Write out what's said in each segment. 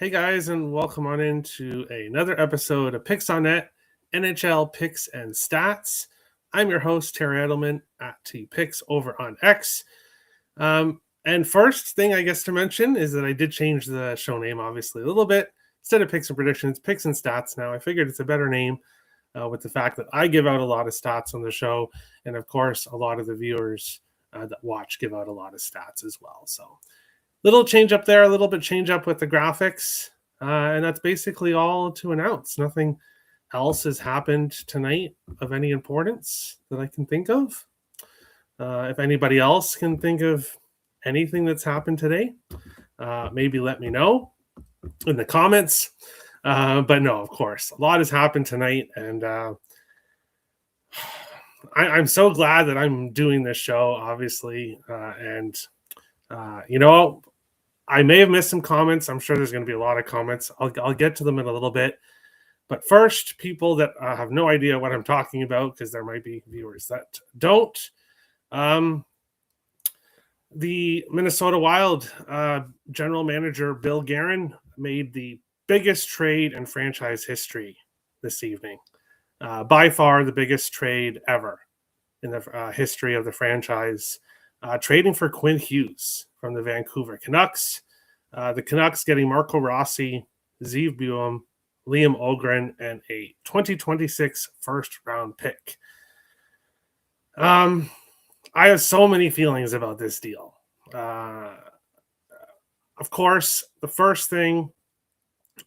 Hey guys, and welcome on into another episode of Picks on Net, NHL Picks and Stats. I'm your host, Terry Edelman at T Picks over on X. And first thing I guess to mention is that I did change the show name, obviously, a little bit. Instead of Picks and Predictions, Picks and Stats now. I figured it's a better name with the fact that I give out a lot of stats on the show. And of course, a lot of the viewers that watch give out a lot of stats as well. So little change up there, a little bit change up with the graphics. And that's basically all to announce. Nothing else has happened tonight of any importance that I can think of. If anybody else can think of anything that's happened today, maybe let me know in the comments. But no, of course, a lot has happened tonight. And I'm so glad that I'm doing this show, obviously. I may have missed some comments. I'm sure there's going to be a lot of comments. I'll get to them in a little bit. But first, people that have no idea what I'm talking about, because there might be viewers that don't. The Minnesota Wild general manager Bill Guerin made the biggest trade in franchise history this evening. By far the biggest trade ever in the history of the franchise. Trading for Quinn Hughes from the Vancouver Canucks. The Canucks getting Marco Rossi, Zeev Buum, Liam Ogren, and a 2026 first-round pick. I have so many feelings about this deal. Of course, the first thing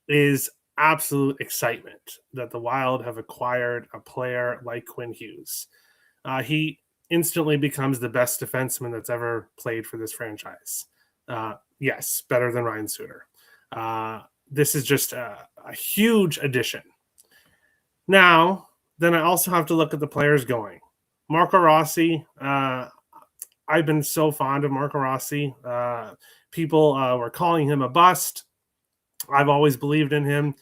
is absolute excitement that the Wild have acquired a player like Quinn Hughes. He instantly becomes the best defenseman that's ever played for this franchise. Yes, better than Ryan Suter. This is just a huge addition. Now, then I also have to look at the players going. Marco Rossi, I've been so fond of Marco Rossi. People were calling him a bust. I've always believed in him.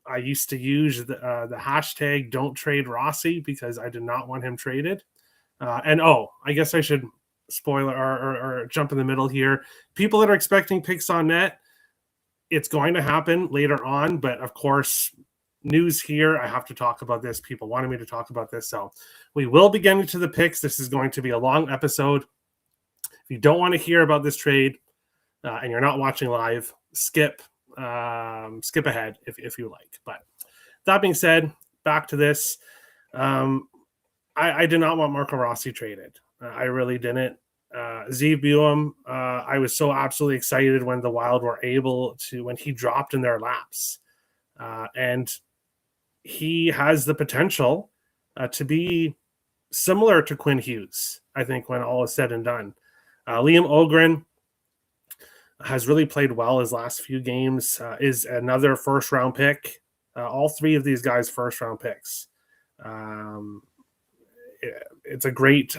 I used to use the hashtag don't trade Rossi because I did not want him traded. I guess I should spoiler or jump in the middle here. People that are expecting Picks on Net, it's going to happen later on. But of course, news here, I have to talk about this. People wanted me to talk about this. So we will be getting to the picks. This is going to be a long episode. If you don't want to hear about this trade and you're not watching live, skip ahead if you like. But that being said, back to this. I did not want Marco Rossi traded. I really didn't. Zeev Buum, I was so absolutely excited when the Wild were able to, when he dropped in their laps. And he has the potential to be similar to Quinn Hughes, I think, when all is said and done. Liam Ogren has really played well his last few games, is another first-round pick. All three of these guys first-round picks. It's a great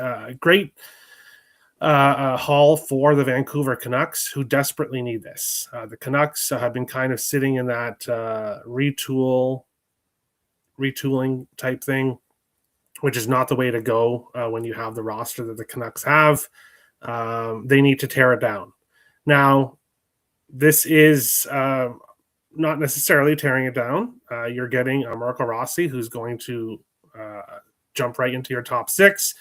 haul for the Vancouver Canucks, who desperately need this. The Canucks have been kind of sitting in that retooling type thing, which is not the way to go when you have the roster that the Canucks have. They need to tear it down. Now, this is not necessarily tearing it down. You're getting Marco Rossi, who's going to jump right into your top six.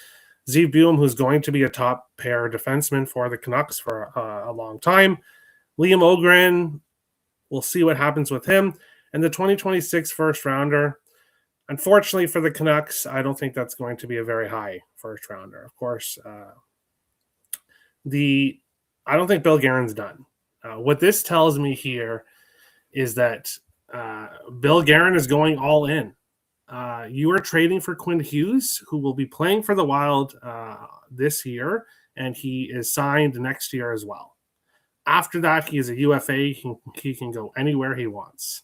Zeev Buum, who's going to be a top pair defenseman for the Canucks for a long time. Liam Ogren, we'll see what happens with him. And the 2026 first rounder, unfortunately for the Canucks, I don't think that's going to be a very high first rounder. Of course, I don't think Bill Guerin's done. What this tells me here is that Bill Guerin is going all in. You are trading for Quinn Hughes, who will be playing for the Wild this year, and he is signed next year as well. After that, he is a UFA. He can go anywhere he wants.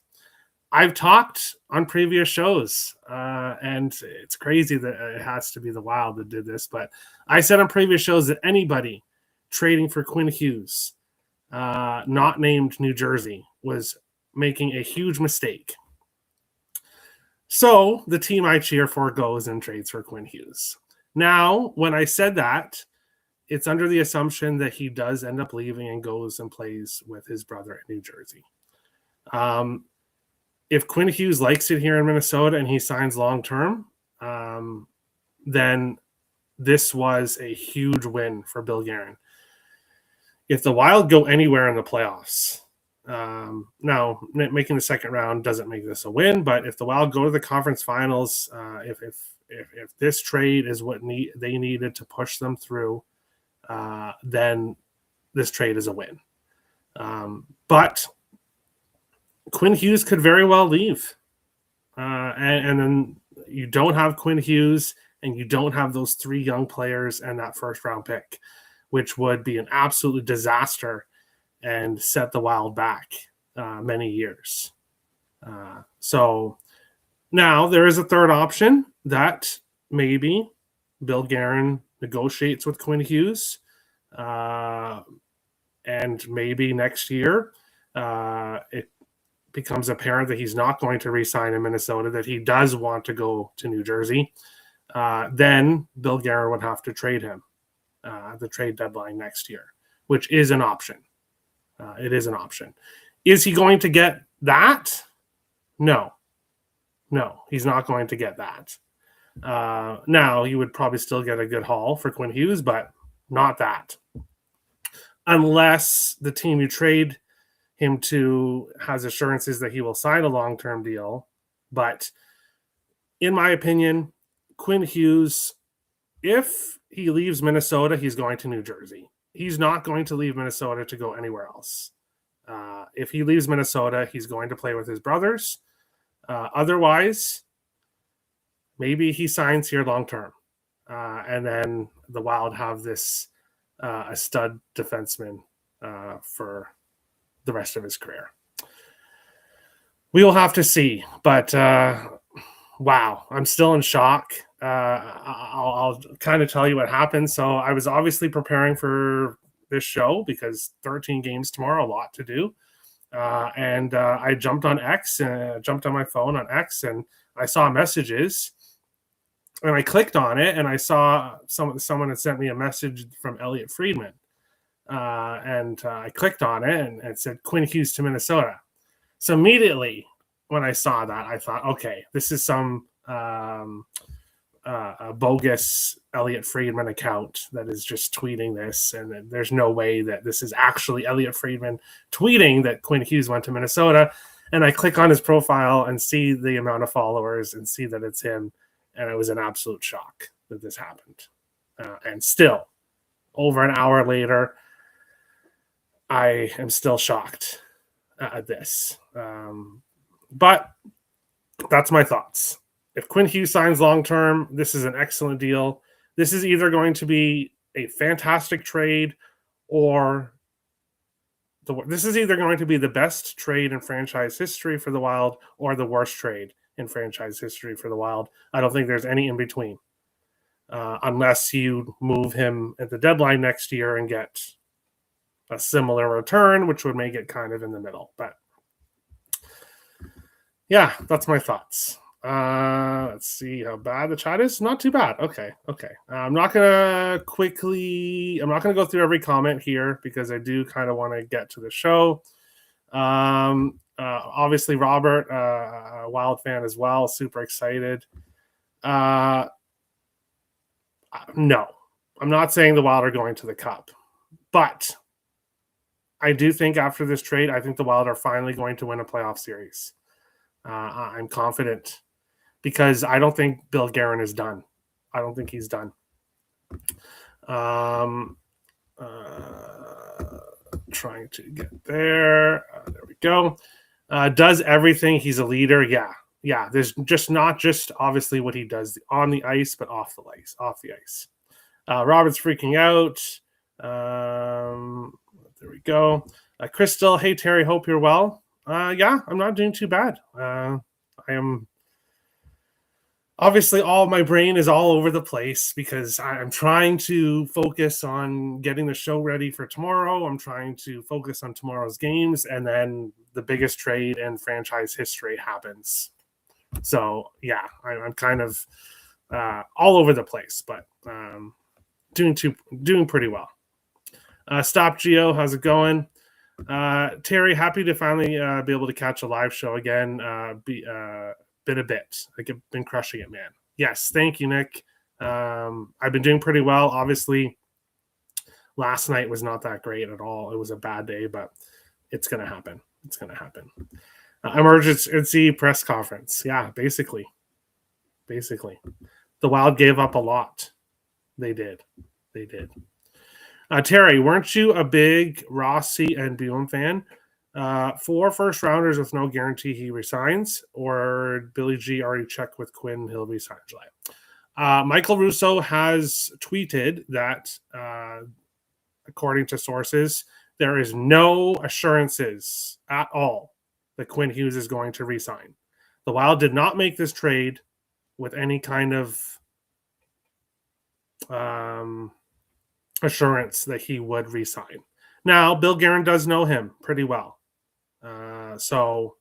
I've talked on previous shows, and it's crazy that it has to be the Wild that did this, but I said on previous shows that anybody trading for Quinn Hughes, not named New Jersey, was making a huge mistake. So the team I cheer for goes and trades for Quinn Hughes. Now, when I said that, it's under the assumption that he does end up leaving and goes and plays with his brother in New Jersey. If Quinn Hughes likes it here in Minnesota and he signs long-term, then this was a huge win for Bill Guerin. If the Wild go anywhere in the playoffs, now making the second round doesn't make this a win, but if the Wild go to the conference finals, if this trade is what they needed to push them through, then this trade is a win. But Quinn Hughes could very well leave. And then you don't have Quinn Hughes and you don't have those 3 young players and that first round pick, which would be an absolute disaster and set the Wild back many years. So now there is a third option that maybe Bill Guerin negotiates with Quinn Hughes, and maybe next year it becomes apparent that he's not going to re-sign in Minnesota, that he does want to go to New Jersey. Then Bill Guerin would have to trade him the trade deadline next year, which is an option. It is an option. Is he going to get that? No, he's not going to get that. Now, you would probably still get a good haul for Quinn Hughes, but not that. Unless the team you trade him to has assurances that he will sign a long-term deal. But in my opinion, Quinn Hughes, if he leaves Minnesota, he's going to New Jersey. He's not going to leave Minnesota to go anywhere else. If he leaves Minnesota, he's going to play with his brothers. Otherwise, maybe he signs here long-term. And then the Wild have this a stud defenseman for the rest of his career. We will have to see. But, wow, I'm still in shock. I'll kind of tell you what happened. So I was obviously preparing for this show because 13 games tomorrow, a lot to do. And I jumped on X and jumped on my phone on X, and I saw messages, and I clicked on it, and I saw someone had sent me a message from Elliot Friedman, and I clicked on it, and it said Quinn Hughes to Minnesota. So immediately when I saw that, I thought, okay, this is some a bogus Elliot Friedman account that is just tweeting this, and there's no way that this is actually Elliot Friedman tweeting that Quinn Hughes went to Minnesota. And I click on his profile and see the amount of followers and see that it's him, and it was an absolute shock that this happened. And still, over an hour later, I am still shocked at this. But that's my thoughts. If Quinn Hughes signs long-term, this is an excellent deal. This is either going to be a fantastic trade or this is either going to be the best trade in franchise history for the Wild or the worst trade in franchise history for the Wild. I don't think there's any in between, unless you move him at the deadline next year and get a similar return, which would make it kind of in the middle. But yeah, that's my thoughts. Let's see how bad the chat is. Not too bad. Okay. I'm not gonna go through every comment here because I do kind of want to get to the show. Obviously Robert, a Wild fan as well, super excited. No, I'm not saying the Wild are going to the Cup, but I do think after this trade, I think the Wild are finally going to win a playoff series. I'm confident because I don't think Bill Guerin is done. I don't think he's done. Trying to get there. There we go. Does everything. He's a leader. Yeah. There's just not just obviously what he does on the ice, but off the ice. Robert's freaking out. There we go. Crystal, hey Terry, hope you're well. Yeah, I'm not doing too bad. I am obviously my brain is all over the place because I'm trying to focus on getting the show ready for tomorrow. I'm trying to focus on tomorrow's games, and then the biggest trade in franchise history happens. So yeah, I'm kind of all over the place, but doing pretty well. Stop Geo, how's it going? Terry, happy to finally be able to catch a live show again. Been a bit. Like, I've been crushing it, man. Yes, thank you, Nick. I've been doing pretty well. Obviously, last night was not that great at all. It was a bad day, but it's gonna happen. It's gonna happen. Emergency press conference. Yeah, basically. The Wild gave up a lot. They did. Terry, weren't you a big Rossi and Buell fan? 4 first rounders with no guarantee he resigns, or Billy G already checked with Quinn, he'll resign July. Michael Russo has tweeted that, according to sources, there is no assurances at all that Quinn Hughes is going to resign. The Wild did not make this trade with any kind of assurance that he would resign. Now, Bill Guerin does know him pretty well. So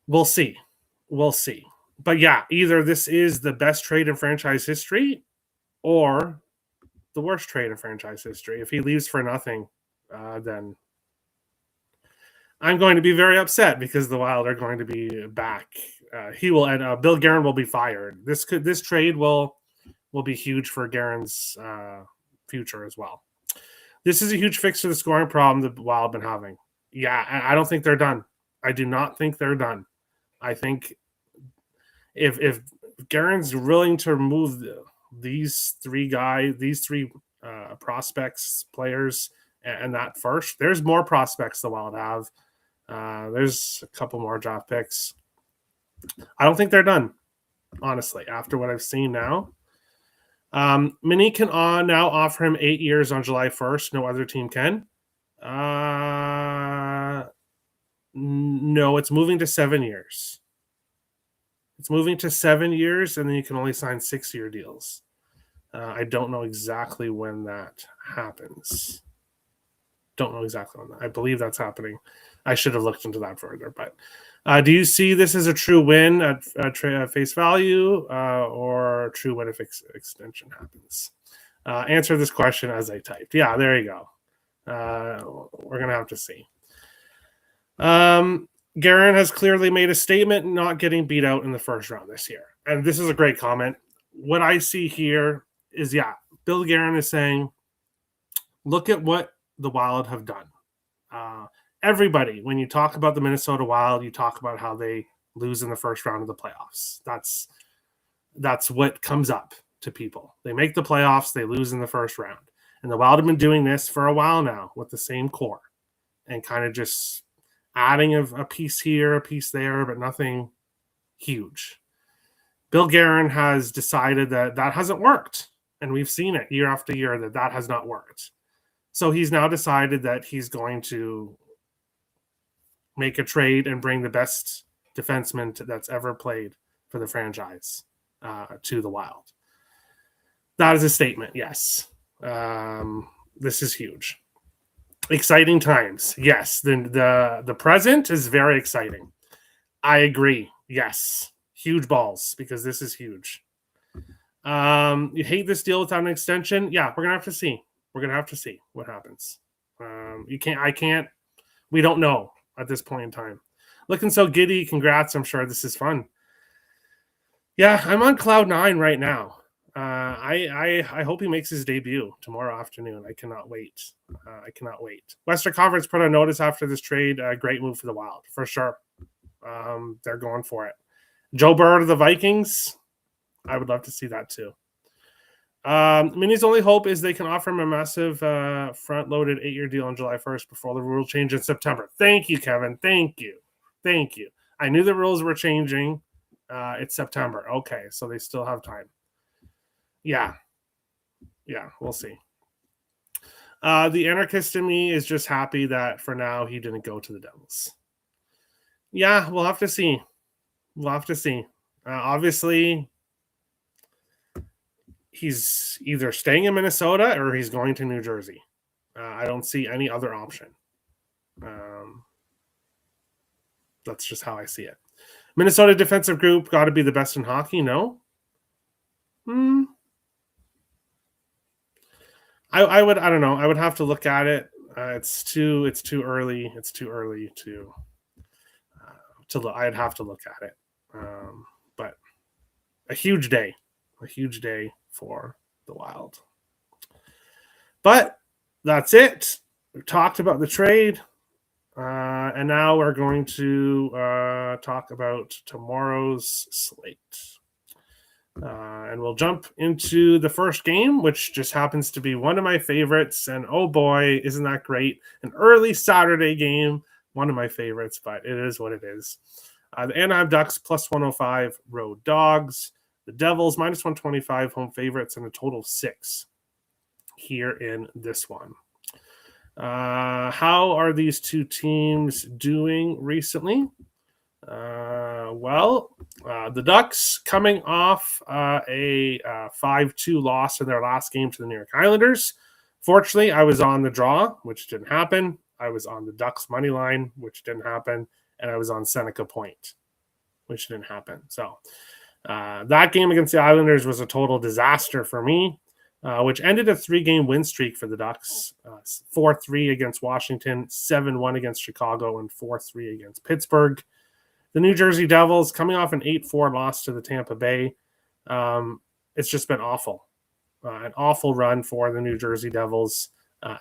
we'll see. But yeah, either this is the best trade in franchise history or the worst trade in franchise history. If he leaves for nothing, then I'm going to be very upset because the Wild are going to be back. He will end. Bill Guerin will be fired. This trade will be huge for Guerin's future as well. This is a huge fix to the scoring problem the Wild been having. Yeah, I don't think they're done. I do not think they're done. I think if Guerin's willing to remove these three prospects, players, and that first, there's more prospects the Wild have. There's a couple more draft picks. I don't think they're done, honestly, after what I've seen now. Mini can now offer him 8 years on July 1st. No other team can. No, it's moving to 7 years. It's moving to 7 years, and then you can only sign 6-year deals. I don't know exactly when that happens. I believe that's happening. I should have looked into that further. But do you see this as a true win at face value, or true win if extension happens? Answer this question as I typed. Yeah, there you go. We're going to have to see. Guerin has clearly made a statement not getting beat out in the first round this year. And this is a great comment. What I see here is, Bill Guerin is saying, look at what the Wild have done. Everybody, when you talk about the Minnesota Wild, you talk about how they lose in the first round of the playoffs. That's what comes up to people. They make the playoffs, they lose in the first round. And the Wild have been doing this for a while now with the same core and kind of just adding a piece here, a piece there, but nothing huge. Bill Guerin has decided that hasn't worked. And we've seen it year after year that has not worked. So he's now decided that he's going to make a trade and bring the best defenseman that's ever played for the franchise to the Wild. That is a statement, yes. This is huge. Exciting times, yes. The present is very exciting. I agree, yes. Huge balls, because this is huge. You hate this deal without an extension? Yeah, we're going to have to see. We're going to have to see what happens. We don't know at this point in time. Looking so giddy. Congrats. I'm sure this is fun. Yeah, I'm on cloud 9 right now. I hope he makes his debut tomorrow afternoon. I cannot wait. Western Conference put on notice after this trade. Great move for the Wild, for sure. They're going for it. Joe Burrow to the Vikings. I would love to see that too. Mini's only hope is they can offer him a massive front-loaded 8-year deal on July 1st before the rule change in September. Thank you, Kevin. Thank you. I knew the rules were changing. It's September. Okay, so they still have time. Yeah, we'll see. The anarchist in me is just happy that for now he didn't go to the Devils. Yeah, we'll have to see. Obviously, he's either staying in Minnesota or he's going to New Jersey. I don't see any other option. That's just how I see it. Minnesota defensive group got to be the best in hockey? No? I don't know. I would have to look at it. It's too early. It's too early to look. I'd have to look at it. But a huge day, for the Wild. But that's it. We've talked about the trade. And now we're going to talk about tomorrow's slate. And we'll jump into the first game, which just happens to be one of my favorites. And oh boy, isn't that great? An early Saturday game, one of my favorites, but it is what it is. The Anaheim Ducks plus 105 road dogs. The Devils minus 125 home favorites, and a total of 6 here in this one. How are these two teams doing recently? The Ducks coming off a 5-2 loss in their last game to the New York Islanders. Fortunately, I was on the draw, which didn't happen. I was on the Ducks money line, which didn't happen. And I was on Seneca Point, which didn't happen. So that game against the Islanders was a total disaster for me, which ended a 3-game win streak for the Ducks. 4-3 against Washington, 7-1 against Chicago, and 4-3 against Pittsburgh. The New Jersey Devils coming off an 8-4 loss to the Tampa Bay. It's just been awful. An awful run for the New Jersey Devils.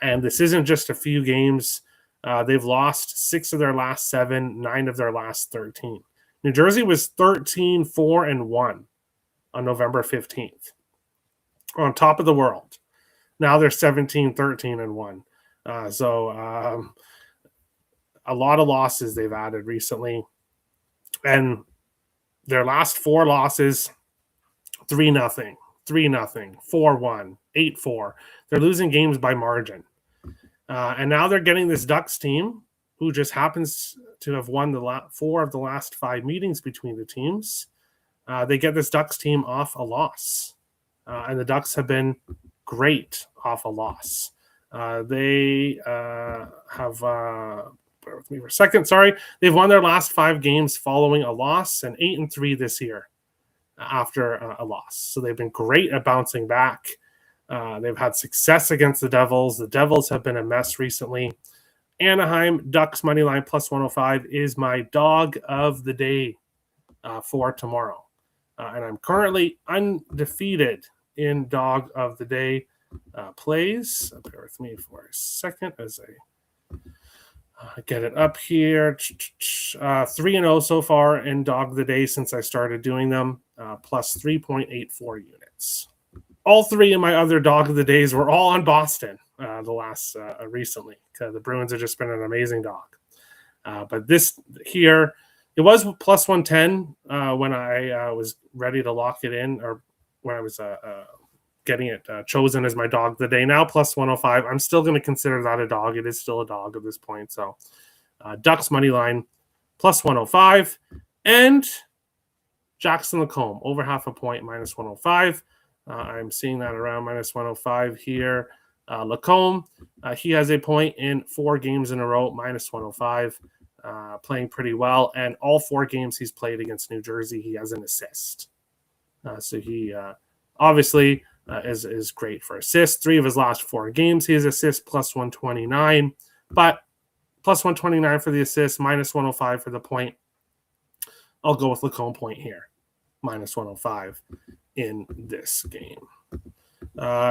And this isn't just a few games. They've lost 6 of their last 7, 9 of their last 13. New Jersey was 13-4-1 on November 15th. On top of the world. Now they're 17-13-1. So a lot of losses they've added recently. And their last 4 losses, 3-0, 3-0, 4-1, 8-4. They're losing games by margin. And now they're getting this Ducks team who just happens to have won the 4 of the last 5 meetings between the teams. They get this Ducks team off a loss. And the Ducks have been great off a loss. They have... bear with me for a second. Sorry. They've won their last 5 games following a loss, and 8-3 this year after a loss. So they've been great at bouncing back. They've had success against the Devils. The Devils have been a mess recently. Anaheim Ducks money line plus 105 is my dog of the day for tomorrow. And I'm currently undefeated in dog of the day plays. Bear with me for a second as I get it up here. 3-0 so far in dog of the day since I started doing them, plus 3.84 units. All 3 of my other dog of the days were all on Boston the last recently. The Bruins have just been an amazing dog. But this here, it was plus 110 when I was ready to lock it in, or when I was getting it chosen as my dog of the day. Now plus 105. I'm still going to consider that a dog. It is still a dog at this point. So Ducks money line plus 105. And Jackson Lacombe over half a point minus 105. I'm seeing that around minus 105 here. Lacombe, he has a point in 4 games in a row, minus 105, playing pretty well. And all 4 games he's played against New Jersey, he has an assist. So he obviously is great for assists. 3 of his last 4 games, he has assists plus 129. But plus 129 for the assist, minus 105 for the point. I'll go with Lacombe point here, minus 105 in this game.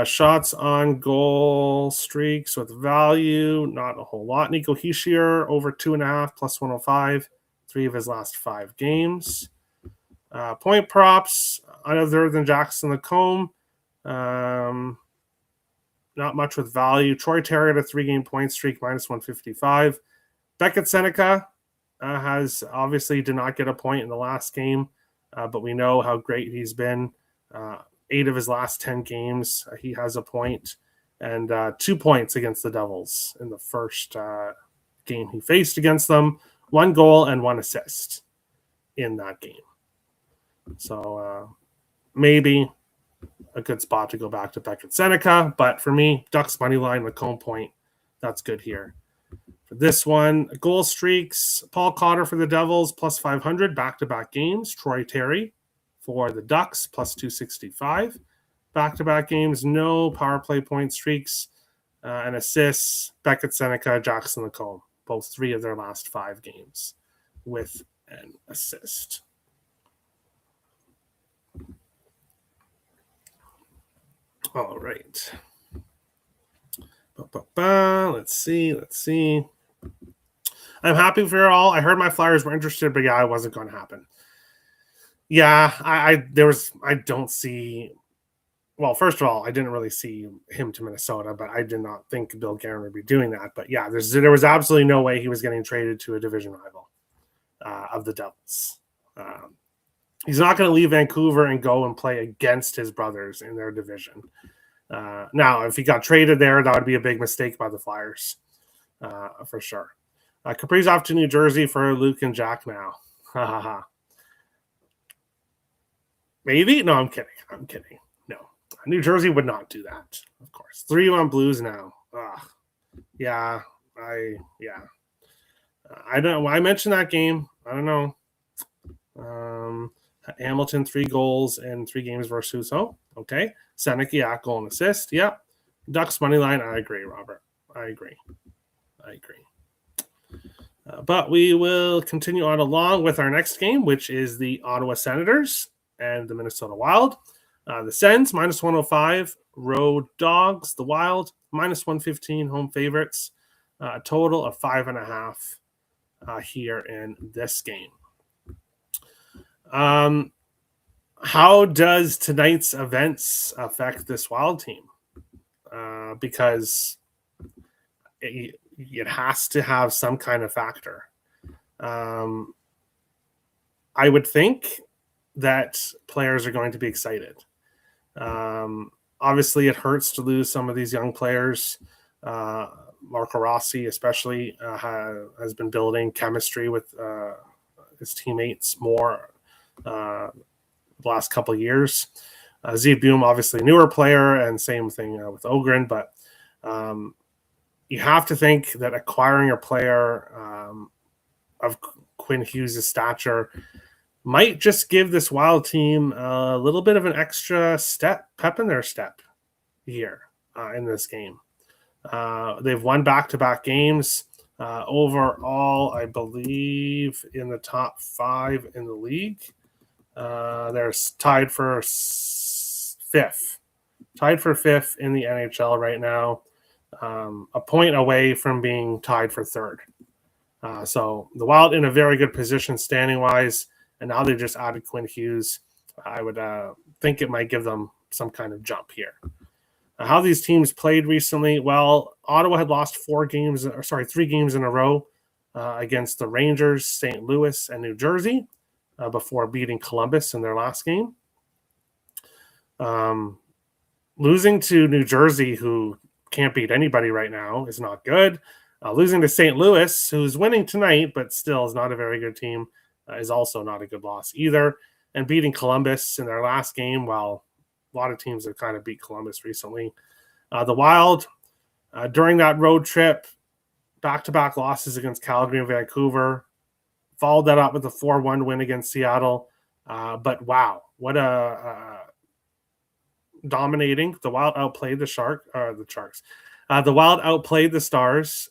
Shots on goal streaks with value, not a whole lot. Nico Hischier over 2.5 plus 105, 3 of his last 5 games. Point props, other than Jackson Lacombe, not much with value. Troy Terry at a 3-game point streak, minus 155. Beckett Seneca has obviously did not get a point in the last game, but we know how great he's been. 8 of his last 10 games, he has a point, and 2 points against the Devils in the first game he faced against them. 1 goal and 1 assist in that game. So maybe a good spot to go back to Beckett Seneca, but for me, Ducks money line, Lacombe point, that's good here. For this one, goal streaks, Paul Cotter for the Devils, plus 500, back-to-back games. Troy Terry for the Ducks, plus 265. back-to-back games, no power play point streaks and assists. Beckett, Seneca, Jackson Lacombe, both 3 of their last 5 games with an assist. All right. Let's see. I'm happy for you all. I heard my Flyers were interested, but yeah, it wasn't going to happen. Yeah, I don't see. Well, first of all, I didn't really see him to Minnesota, but I did not think Bill Guerin would be doing that. But yeah, there was absolutely no way he was getting traded to a division rival of the Devils. He's not going to leave Vancouver and go and play against his brothers in their division. Now, if he got traded there, that would be a big mistake by the Flyers, for sure. Kaprizov to New Jersey for Luke and Jack now. Maybe? No, I'm kidding. No. New Jersey would not do that, of course. 3-1 Blues now. Yeah. I don't know. I mentioned that game. I don't know. Hamilton, 3 goals in 3 games versus Husso. Okay. Seneca, goal and assist. Yep. Ducks money line. I agree, Robert. I agree. But we will continue on along with our next game, which is the Ottawa Senators and the Minnesota Wild. The Sens, minus 105. Road Dogs, the Wild, minus 115. Home favorites. A total of 5.5 here in this game. How does tonight's events affect this Wild team? Because it has to have some kind of factor. I would think that players are going to be excited. Obviously, it hurts to lose some of these young players. Marco Rossi, especially, has been building chemistry with his teammates more the last couple of years. Ziad Boom, obviously, newer player, and same thing with Ogren. But you have to think that acquiring a player of Quinn Hughes' stature might just give this Wild team a little bit of an extra pep in their step here in this game. They've won back-to-back games. Overall, I believe in the top 5 in the league. They're tied for 5th. Tied for 5th in the NHL right now. A point away from being tied for 3rd. So the Wild in a very good position standing-wise, and now they just added Quinn Hughes. I would think it might give them some kind of jump here. How these teams played recently? Well, Ottawa had lost 3 games in a row against the Rangers, St. Louis, and New Jersey before beating Columbus in their last game. Losing to New Jersey, who can't beat anybody right now, is not good. Losing to St. Louis, who's winning tonight, but still is not a very good team, is also not a good loss either. And beating Columbus in their last game, while a lot of teams have kind of beat Columbus recently. The Wild, during that road trip, back-to-back losses against Calgary and Vancouver, followed that up with a 4-1 win against Seattle. But wow, what a dominating. The Wild outplayed the Sharks. The Wild outplayed the Stars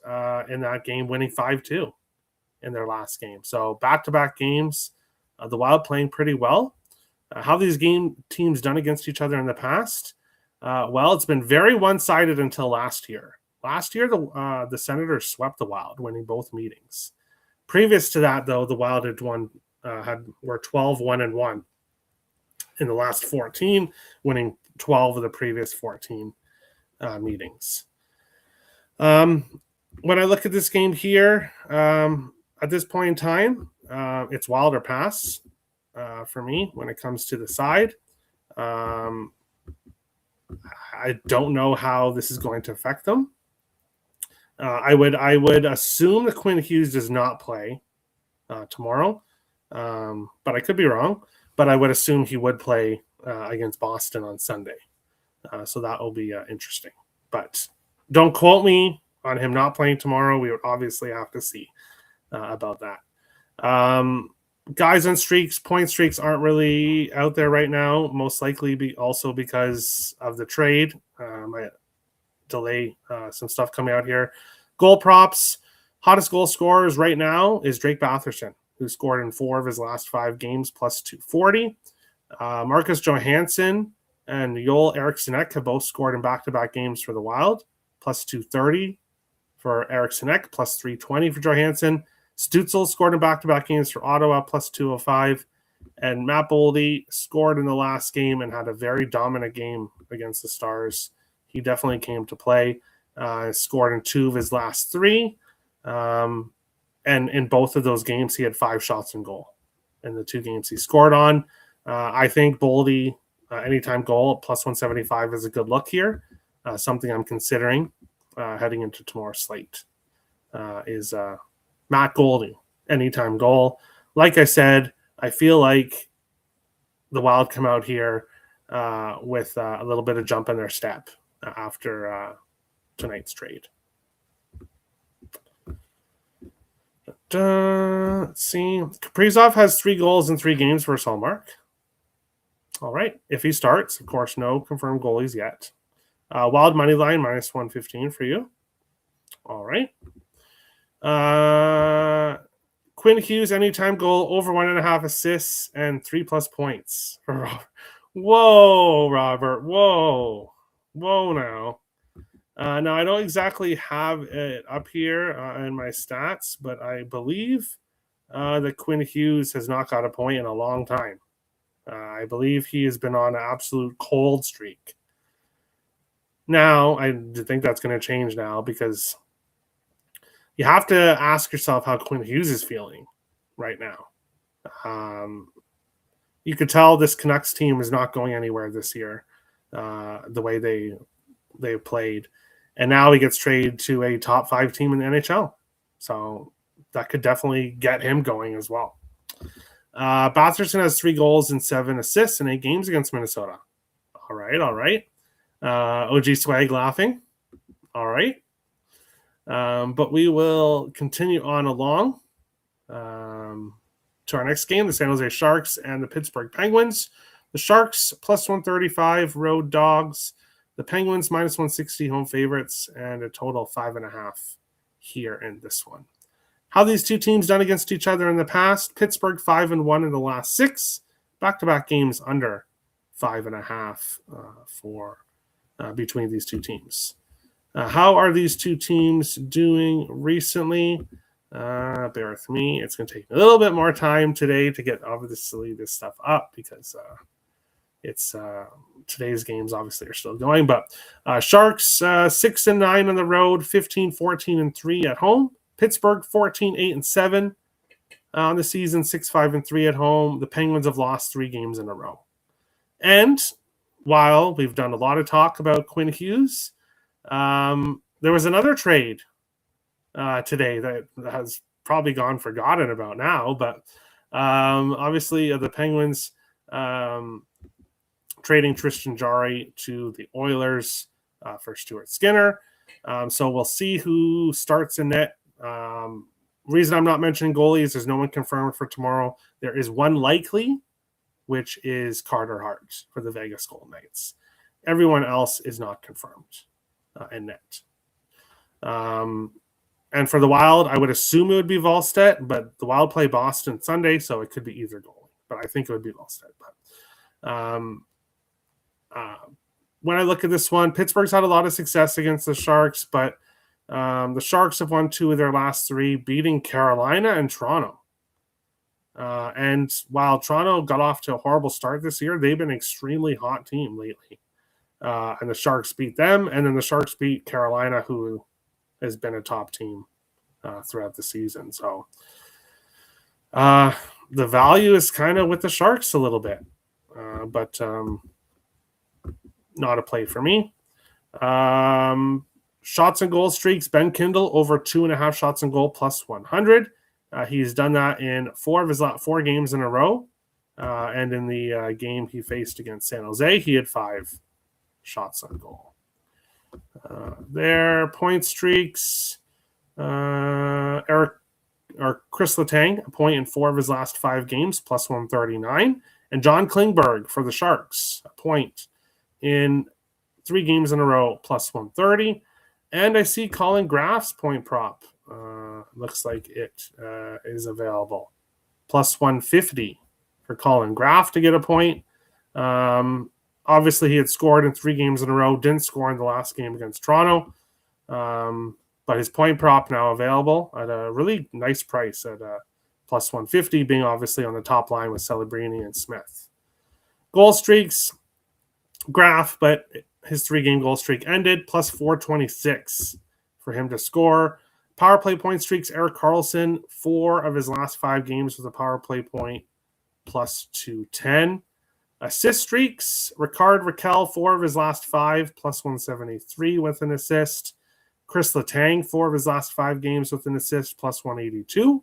in that game, winning 5-2 in their last game. So back-to-back games, the Wild playing pretty well. How these teams done against each other in the past? Well, it's been very one-sided until last year. Last year, the Senators swept the Wild, winning both meetings. Previous to that, though, the Wild were 12-1-1 in the last 14, winning 12 of the previous 14 meetings. When I look at this game here, at this point in time, it's Wild or pass for me when it comes to the side. I don't know how this is going to affect them. I would assume that Quinn Hughes does not play tomorrow, but I could be wrong. But I would assume he would play against Boston on Sunday. So that will be interesting. But don't quote me on him not playing tomorrow. We would obviously have to see about that. Guys on streaks, point streaks aren't really out there right now, most likely also because of the trade. I delay some stuff coming out here. Goal props, hottest goal scorers right now is Drake Batherson, who scored in 4 of his last 5 games, plus 240. Marcus Johansson and Joel Eriksson Ek have both scored in back-to-back games for the Wild, plus 230 for Eriksson Ek, plus 320 for Johansson. Stützle scored in back-to-back games for Ottawa, plus 205. And Matt Boldy scored in the last game and had a very dominant game against the Stars. He definitely came to play. Scored in 2 of his last 3. And in both of those games, he had 5 shots in goal in the 2 games he scored on. I think Boldy, anytime goal, plus 175 is a good look here. Something I'm considering heading into tomorrow's slate is Matt Goldie, anytime goal. Like I said, I feel like the Wild come out here with a little bit of jump in their step after tonight's trade. Let's see. Kaprizov has 3 goals in 3 games versus Hallmark. All right. If he starts, of course, no confirmed goalies yet. Wild money line, minus 115 for you. All right. Quinn Hughes, anytime goal, over 1.5 assists and 3+ points. Whoa, Robert. Whoa now. Now, I don't exactly have it up here in my stats, but I believe that Quinn Hughes has not got a point in a long time. I believe he has been on an absolute cold streak. Now, I think that's going to change now because you have to ask yourself how Quinn Hughes is feeling right now. You could tell this Canucks team is not going anywhere this year, the way they've played. And now he gets traded to a top 5 team in the NHL. So that could definitely get him going as well. Batherson has 3 goals and 7 assists in 8 games against Minnesota. All right. OG Swag laughing. All right. But we will continue on along to our next game, the San Jose Sharks and the Pittsburgh Penguins. The Sharks, plus 135, road dogs. The Penguins, minus 160, home favorites, and a total of 5.5 here in this one. How these two teams done against each other in the past? Pittsburgh 5-1 in the last 6. Back-to-back games under 5.5 for between these two teams. How are these two teams doing recently? Bear with me. It's going to take a little bit more time today to get obviously this stuff up because it's today's games obviously are still going. But Sharks 6-9 on the road, 15-14-3 at home. Pittsburgh 14-8-7 on the season, 6-5-3 at home. The Penguins have lost 3 games in a row. And while we've done a lot of talk about Quinn Hughes, there was another trade today that has probably gone forgotten about now, but obviously the Penguins trading Tristan Jarry to the Oilers for Stuart Skinner. So we'll see who starts in net. Reason I'm not mentioning goalies, there's no one confirmed for tomorrow. There is one likely, which is Carter Hart for the Vegas Golden Knights. Everyone else is not confirmed in net. And for the Wild, I would assume it would be Wallstedt, but the Wild play Boston Sunday, so it could be either goalie. But I think it would be Wallstedt. But when I look at this one, Pittsburgh's had a lot of success against the Sharks, but the Sharks have won 2 of their last 3, beating Carolina and Toronto. And while Toronto got off to a horrible start this year, they've been an extremely hot team lately. And the Sharks beat them, and then the Sharks beat Carolina, who has been a top team throughout the season. So the value is kind of with the Sharks a little bit, but not a play for me. Shots and goal streaks, Ben Kindle over 2.5 shots and goal plus 100. He's done that in 4 of his 4 games in a row. And in the game he faced against San Jose, he had 5 shots on goal. Their point streaks. Eric Chris Letang, a point in 4 of his last 5 games, plus 139. And John Klingberg for the Sharks, a point in 3 games in a row, plus 130. And I see Colin Graff's point prop. Looks like it is available. Plus 150 for Colin Graff to get a point. Obviously, he had scored in 3 games in a row, didn't score in the last game against Toronto. But his point prop now available at a really nice price at plus 150, being obviously on the top line with Celebrini and Smith. Goal streaks, Graff, but his 3-game goal streak ended, plus 426 for him to score. Power play point streaks, Erik Karlsson, 4 of his last 5 games with a power play point, plus 210. Assist streaks, Rickard Rakell, 4 of his last 5, plus 173 with an assist. Chris Letang, 4 of his last 5 games with an assist, plus 182.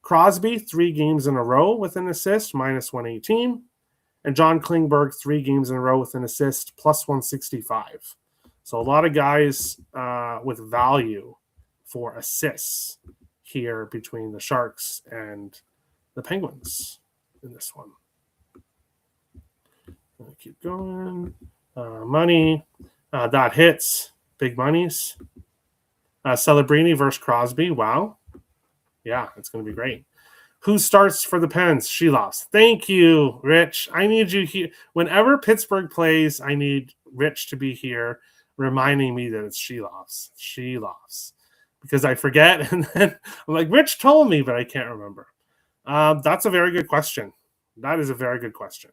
Crosby, 3 games in a row with an assist, minus 118. And John Klingberg, 3 games in a row with an assist, plus 165. So a lot of guys with value for assists here between the Sharks and the Penguins in this one. I'll keep going. Money. That hits. Big monies. Celebrini versus Crosby. Wow. Yeah, it's going to be great. Who starts for the Pens? Sheloffs. Thank you, Rich. I need you here. Whenever Pittsburgh plays, I need Rich to be here reminding me that it's Sheloffs. Sheloffs. Because I forget, and then I'm like, Rich told me, but I can't remember. That's a very good question. That is a very good question.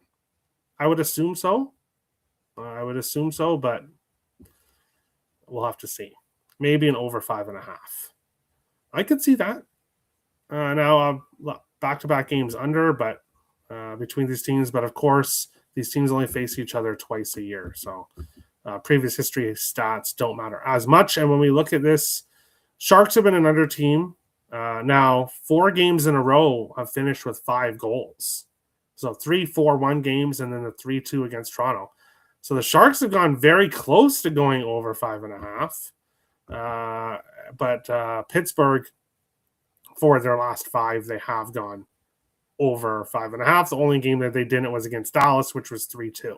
I would assume so. But we'll have to see. Maybe an over 5.5. I could see that. Now, back-to-back games under, but between these teams. But of course, these teams only face each other twice a year. So previous history stats don't matter as much. And when we look at this, Sharks have been an under team. Now, 4 games in a row have finished with 5 goals. So 3-4-1 games and then the 3-2 against Toronto. So the Sharks have gone very close to going over 5.5. But Pittsburgh, for their last 5, they have gone over 5.5. The only game that they didn't was against Dallas, which was 3-2.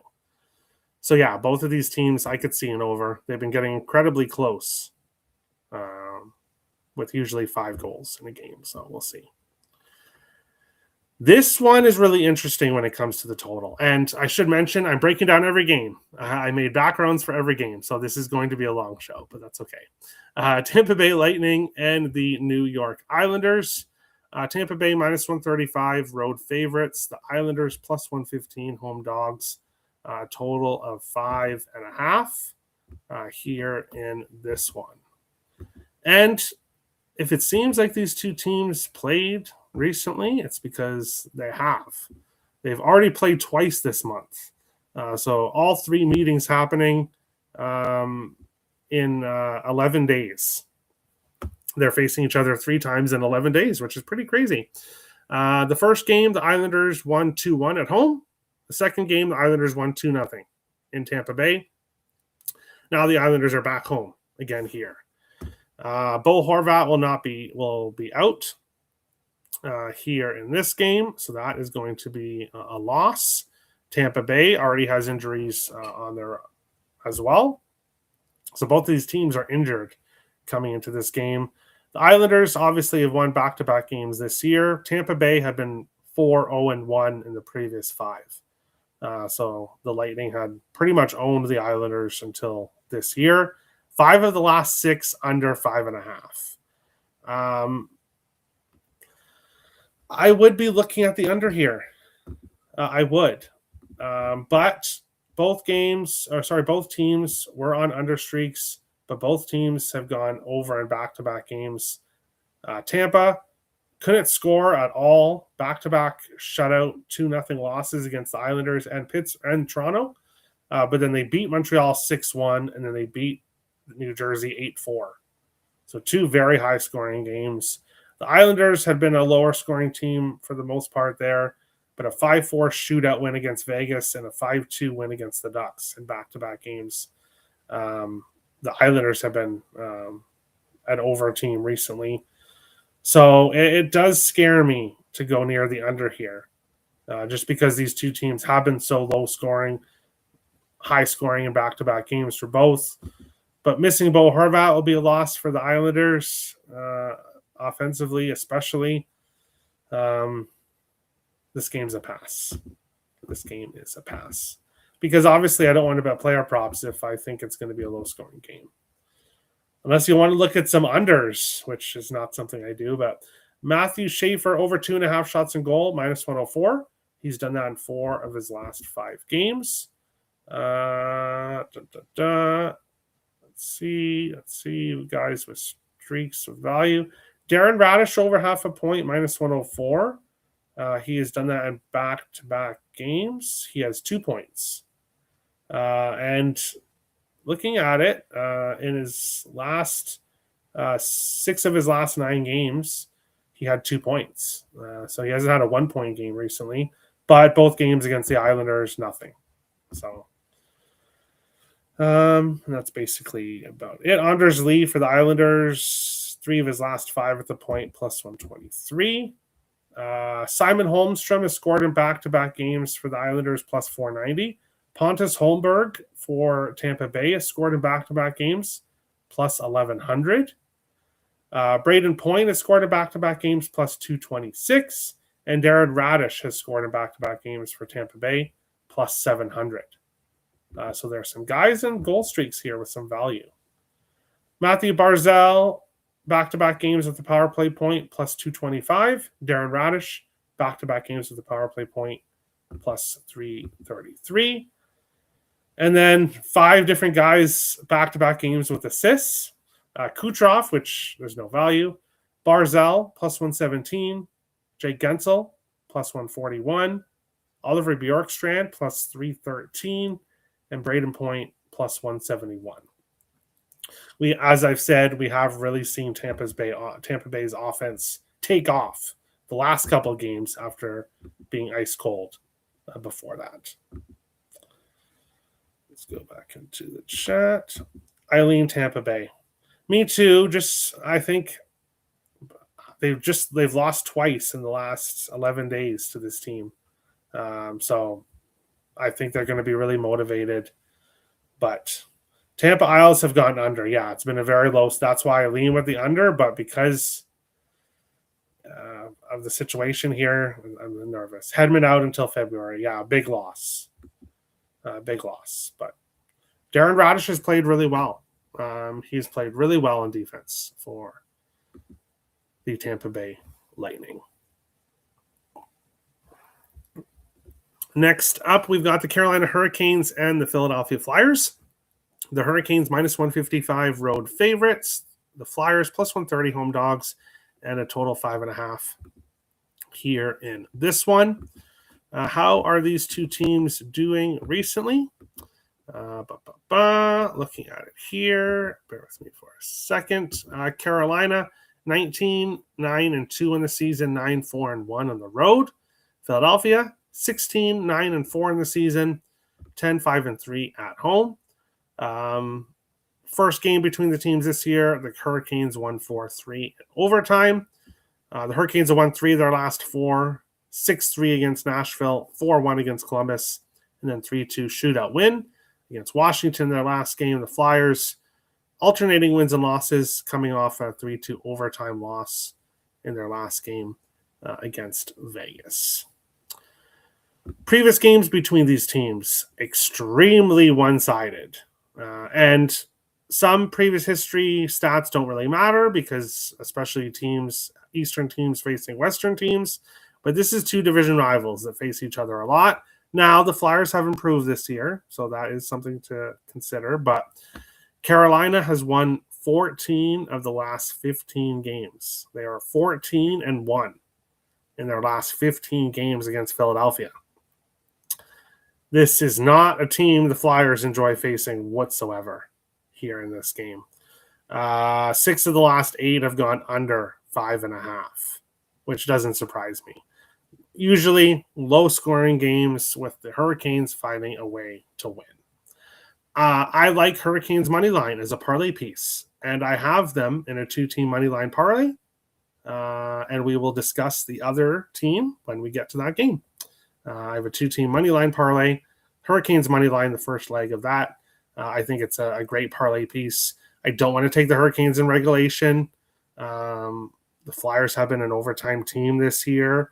So yeah, both of these teams I could see an over. They've been getting incredibly close with usually 5 goals in a game. So we'll see. This one is really interesting when it comes to the total. And I should mention, I'm breaking down every game. I made backgrounds for every game, so this is going to be a long show, but that's okay. Tampa Bay Lightning and the New York Islanders. Tampa Bay minus 135, road favorites. The Islanders plus 115, home dogs. Total of 5.5 here in this one. And if it seems like these two teams played recently, it's because they have. They've already played twice this month. So all 3 meetings happening in 11 days. They're facing each other 3 times in 11 days, which is pretty crazy. The first game, the Islanders won 2-1 at home. The second game, the Islanders won 2-0 in Tampa Bay. Now the Islanders are back home again here. Bo Horvat will be out here in this game, so that is going to be a loss. Tampa Bay already has injuries on there as well, so both of these teams are injured coming into this game. The Islanders obviously have won back-to-back games this year. Tampa Bay have been 4-0-1 in the previous 5. So the Lightning had pretty much owned the Islanders until this year. 5 of the last 6 under 5.5. I would be looking at the under here. I would. But both teams were on under streaks, but both teams have gone over in back-to-back games. Tampa couldn't score at all. Back-to-back shutout, 2-0 losses against the Islanders and Toronto. But then they beat Montreal 6-1, and then they beat New Jersey 8-4. So 2 very high-scoring games. The Islanders had been a lower-scoring team for the most part there, but a 5-4 shootout win against Vegas and a 5-2 win against the Ducks in back-to-back games. The Islanders have been an over team recently. So it does scare me to go near the under here, just because these two teams have been so low scoring, high scoring in back-to-back games for both. But missing Bo Horvat will be a loss for the Islanders, offensively especially. This game's a pass. This game is a pass. Because obviously I don't want to bet player props if I think it's going to be a low-scoring game. Unless you want to look at some unders, which is not something I do. But Matthew Schaefer over 2.5 shots in goal, minus 104. He's done that in 4 of his last 5 games. Let's see, guys with streaks of value. Darren Radish over half a point, minus 104. He has done that in back-to-back games. He has 2 points. And looking at it, in his last 6 of his last 9 games, he had 2 points. So he hasn't had a 1-point game recently, but both games against the Islanders, nothing. So that's basically about it. Anders Lee for the Islanders, 3 of his last 5 at the point, plus 123. Simon Holmstrom has scored in back-to-back games for the Islanders, plus 490. Pontus Holmberg for Tampa Bay has scored in back-to-back games, plus 1,100. Braden Point has scored in back-to-back games, plus 226. And Darren Radish has scored in back-to-back games for Tampa Bay, plus 700. So there are some guys in goal streaks here with some value. Matthew Barzal, back-to-back games with the power play point, plus 225. Darren Radish, back-to-back games with the power play point, plus 333. And then 5 different guys, back-to-back games with assists. Kucherov, which there's no value. Barzal, plus 117. Jake Gensel, plus 141. Oliver Bjorkstrand, plus 313. And Braden Point, plus 171. As I've said, we have really seen Tampa Bay's offense take off the last couple of games after being ice cold before that. Let's go back into the chat. Eileen, Tampa Bay. Me too. I think they've lost twice in the last 11 days to this team. So I think they're going to be really motivated. But Tampa Isles have gone under. Yeah, it's been a very low. That's why I lean with the under. But because of the situation here, I'm nervous. Hedman out until February. Yeah, big loss. Big loss. But Darren Radish has played really well. He's played really well in defense for the Tampa Bay Lightning. Next up, we've got the Carolina Hurricanes and the Philadelphia Flyers. The Hurricanes, minus 155 road favorites. The Flyers, plus 130 home dogs, and a total 5.5 here in this one. How are these two teams doing recently? Looking at it here, bear with me for a second. Carolina, 19-9-2 in the season, 9-4-1 on the road. Philadelphia, 16-9-4 in the season, 10-5-3 at home. First game between the teams this year, the Hurricanes won 4-3 in overtime. The Hurricanes have won 3 of their last 4, 6-3 against Nashville, 4-1 against Columbus, and then 3-2 shootout win against Washington, their last game. The Flyers alternating wins and losses, coming off a 3-2 overtime loss in their last game against Vegas. Previous games between these teams, extremely one-sided. And some previous history stats don't really matter because especially Eastern teams facing Western teams. But this is 2 division rivals that face each other a lot. Now, the Flyers have improved this year, so that is something to consider. But Carolina has won 14 of the last 15 games. They are 14-1 in their last 15 games against Philadelphia. This is not a team the Flyers enjoy facing whatsoever here in this game. 6 of the last 8 have gone under 5.5, which doesn't surprise me. Usually low-scoring games with the Hurricanes finding a way to win. I like Hurricanes money line as a parlay piece, and I have them in a 2-team money line parlay. and we will discuss the other team when we get to that game. I have a 2-team money line parlay. Hurricanes money line, the first leg of that. I think it's a great parlay piece. I don't want to take the Hurricanes in regulation. The Flyers have been an overtime team this year.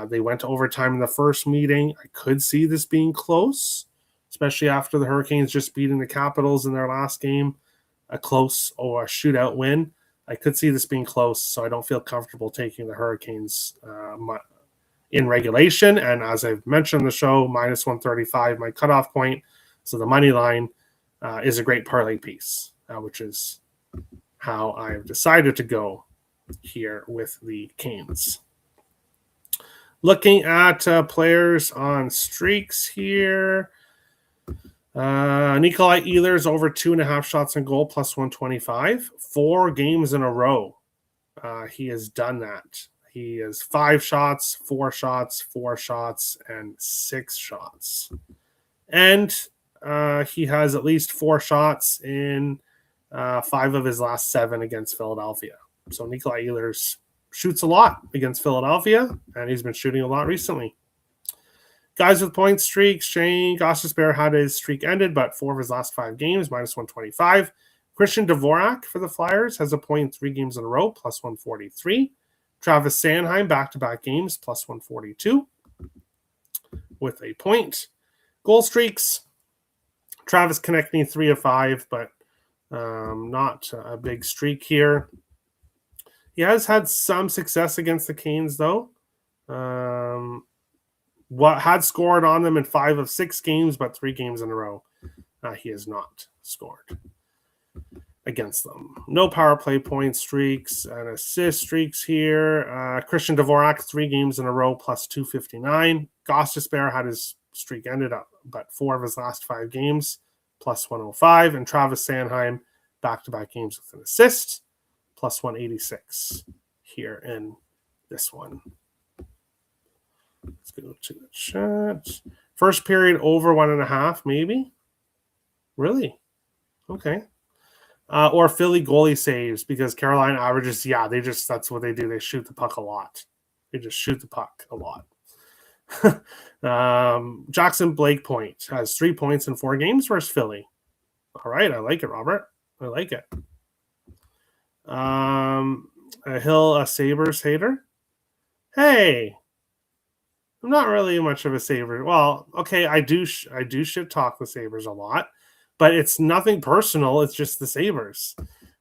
They went to overtime in the first meeting. I could see this being close, especially after the Hurricanes just beating the Capitals in their last game, a close or a shootout win. I could see this being close, so I don't feel comfortable taking the Hurricanes in regulation. And as I've mentioned on the show, minus 135, my cutoff point. So the money line is a great parlay piece, which is how I've decided to go here with the Canes. Looking at players on streaks here. Nikolai Ehlers over 2.5 shots on goal, plus 125. 4 games in a row. He has done that. He has 5 shots, 4 shots, 4 shots, and 6 shots. And he has at least 4 shots in 5 of his last 7 against Philadelphia. So Nikolai Ehlers shoots a lot against Philadelphia, and he's been shooting a lot recently. Guys with point streaks, Shane Gostisbehere had his streak ended, but 4 of his last 5 games, minus 125. Christian Dvorak for the Flyers has a point 3 games in a row, plus 143. Travis Sanheim, back-to-back games, plus 142 with a point. Goal streaks, Travis Konechny, 3 of 5, but not a big streak here. He has had some success against the Canes, though. What had scored on them in 5 of 6 games, but 3 games in a row. He has not scored against them. No power play point streaks and assist streaks here. Christian Dvorak, 3 games in a row, plus 259. Gostisbehere had his streak ended up, but 4 of his last 5 games, plus 105. And Travis Sanheim, back-to-back games with an assist, plus 186 here in this one. Let's go to the chat. First period over 1.5, maybe? Really? Okay. Or Philly goalie saves, because Carolina averages, that's what they do. They shoot the puck a lot. They just shoot the puck a lot. Jackson Blake Point has 3 points in 4 games versus Philly. All right, I like it, Robert. I like it. A Sabres hater. Hey, I'm not really much of a Sabres. Well, okay, I do shit talk the Sabres a lot, but it's nothing personal. It's just the Sabres.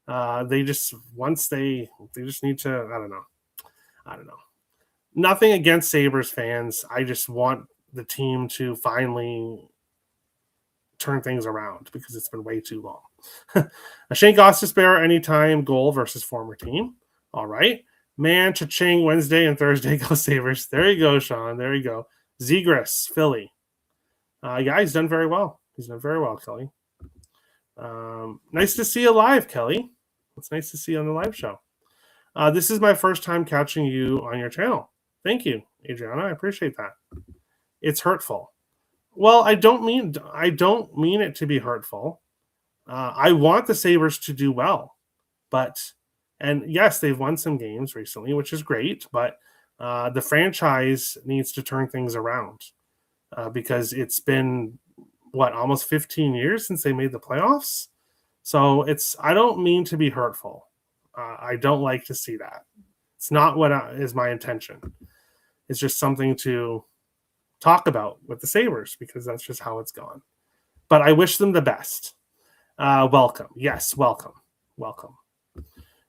They just need to. I don't know. Nothing against Sabres fans. I just want the team to finally turn things around because it's been way too long. Shane Gostisbehere anytime goal versus former team. All right. Man, cha-ching, Wednesday and Thursday, go Sabres. There you go, Sean. There you go. Zegras, Philly. He's done very well. He's done very well, Kelly. Nice to see you live, Kelly. It's nice to see you on the live show. This is my first time catching you on your channel. Thank you, Adriana. I appreciate that. It's hurtful. Well, I don't mean it to be hurtful. I want the Sabres to do well, and yes, they've won some games recently, which is great, but the franchise needs to turn things around because it's been, almost 15 years since they made the playoffs? So I don't mean to be hurtful. I don't like to see that. It's not what is my intention. It's just something to talk about with the Sabres because that's just how it's gone. But I wish them the best. Welcome. Yes, welcome.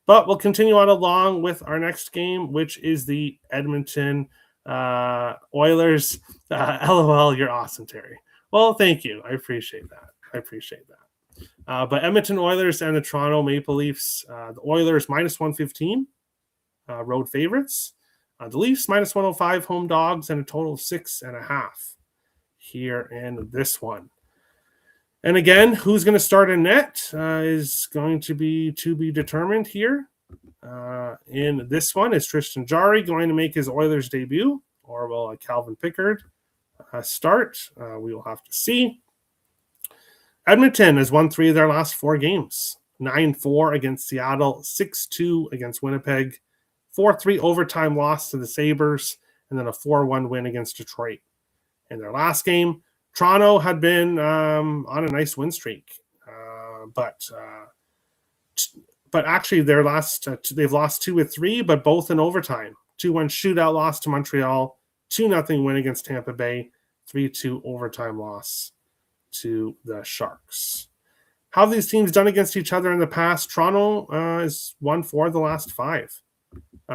But we'll continue on along with our next game, which is the Edmonton Oilers. LOL, you're awesome, Terry. Well, thank you. I appreciate that. But Edmonton Oilers and the Toronto Maple Leafs. The Oilers minus 115, road favorites. The Leafs minus 105, home dogs, and a total of 6.5 here in this one. And again, who's going to start in net is going to be determined here. In this one, is Tristan Jarry going to make his Oilers debut, or will Calvin Pickard start? We will have to see. Edmonton has won 3 of their last 4 games. 9-4 against Seattle, 6-2 against Winnipeg, 4-3 overtime loss to the Sabres, and then a 4-1 win against Detroit. In their last game, Toronto had been on a nice win streak, but actually they've lost 2 of 3, but both in overtime. 2-1 shootout loss to Montreal, 2-0 win against Tampa Bay, 3-2 overtime loss to the Sharks. How have these teams done against each other in the past? Toronto has won 4 of the last 5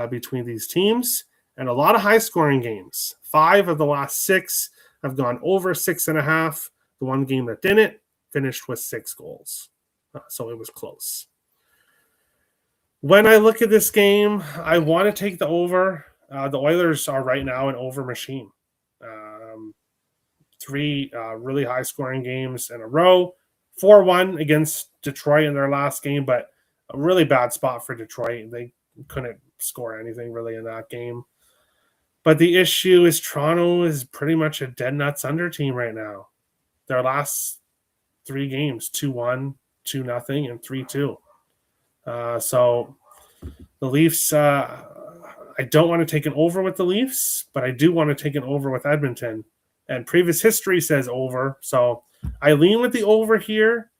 between these teams, and a lot of high-scoring games. 5 of the last 6 have gone over 6.5. The one game that didn't finished with 6 goals. So it was close. When I look at this game, I want to take the over. The Oilers are right now an over machine. 3 really high-scoring games in a row. 4-1 against Detroit in their last game, but a really bad spot for Detroit. They couldn't score anything really in that game. But the issue is Toronto is pretty much a dead nuts under team right now. Their last 3 games, 2-1, 2-0, and 3-2. So the Leafs, I don't want to take an over with the Leafs, but I do want to take an over with Edmonton. And previous history says over. So I lean with the over here,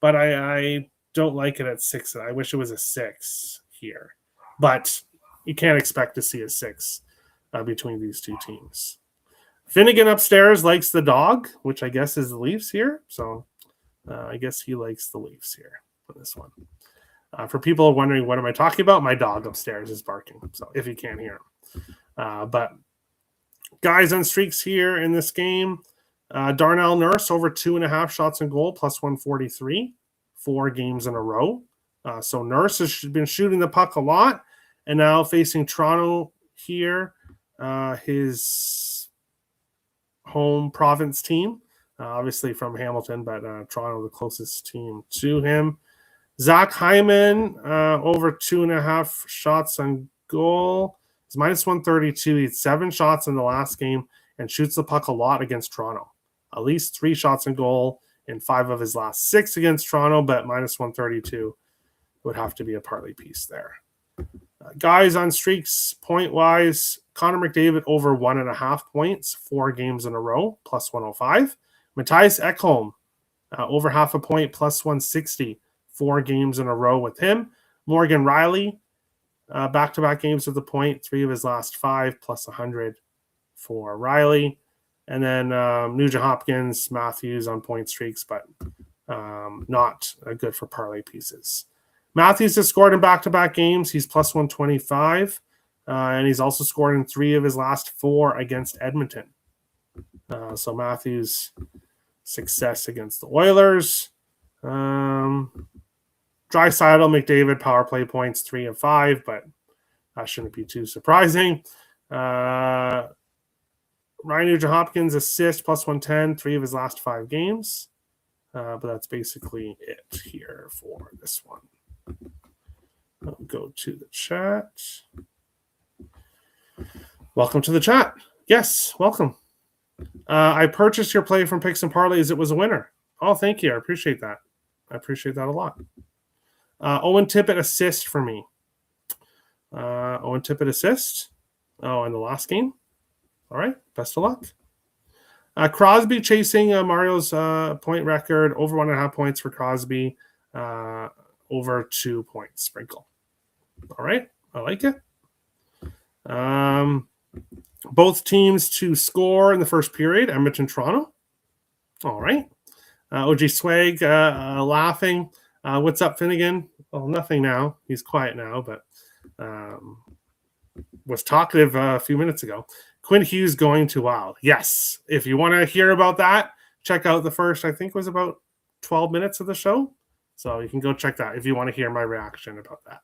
but I don't like it at 6. I wish it was a 6 here. But you can't expect to see a 6 between these two teams. Finnegan upstairs likes the dog, which I guess is the Leafs here. So I guess he likes the Leafs here for this one. For people wondering what am I talking about, my dog upstairs is barking. So if you can't hear him. But guys on streaks here in this game. Darnell Nurse over 2.5 shots on goal, plus 143, 4 games in a row. So Nurse has been shooting the puck a lot, and now facing Toronto here, his home province team, obviously from Hamilton, but Toronto the closest team to him. Zach Hyman over 2.5 shots on goal. He's minus 132. He had 7 shots in the last game and shoots the puck a lot against Toronto. At least 3 shots on goal in 5 of his last 6 against Toronto, but minus 132 would have to be a partly piece there. Guys on streaks, point-wise, Connor McDavid over 1.5 points, 4 games in a row, plus 105. Matthias Ekholm over half a point, plus 160, 4 games in a row with him. Morgan Riley, back-to-back games with the point, 3 of his last 5, plus 100 for Riley. And then Nugent Hopkins, Matthews on point streaks, but not good for parlay pieces. Matthews has scored in back-to-back games. He's plus 125, and he's also scored in 3 of his last 4 against Edmonton. So Matthews' success against the Oilers. Draisaitl, McDavid, power play points 3 of 5, but that shouldn't be too surprising. Ryan Nugent Hopkins assist plus 110, 3 of his last 5 games. But that's basically it here for this one. I'll go to the chat. Welcome to the chat. Yes, welcome. I purchased your play from Picks and Parlays. It was a winner. Oh, thank you. I appreciate that. I appreciate that a lot. Owen Tippett assist for me. Owen Tippett assist. Oh, in the last game. All right. Best of luck. Crosby chasing Mario's point record. Over 1.5 points for Crosby. Over 2 points. Sprinkle. All right. I like it. Both teams to score in the first period. Edmonton, Toronto. All right. OG Swag laughing. What's up, Finnegan? Well, nothing now. He's quiet now, but was talkative a few minutes ago. Quinn Hughes going to Wild. Yes. If you want to hear about that, check out the first, I think was about 12 minutes of the show. So you can go check that if you want to hear my reaction about that.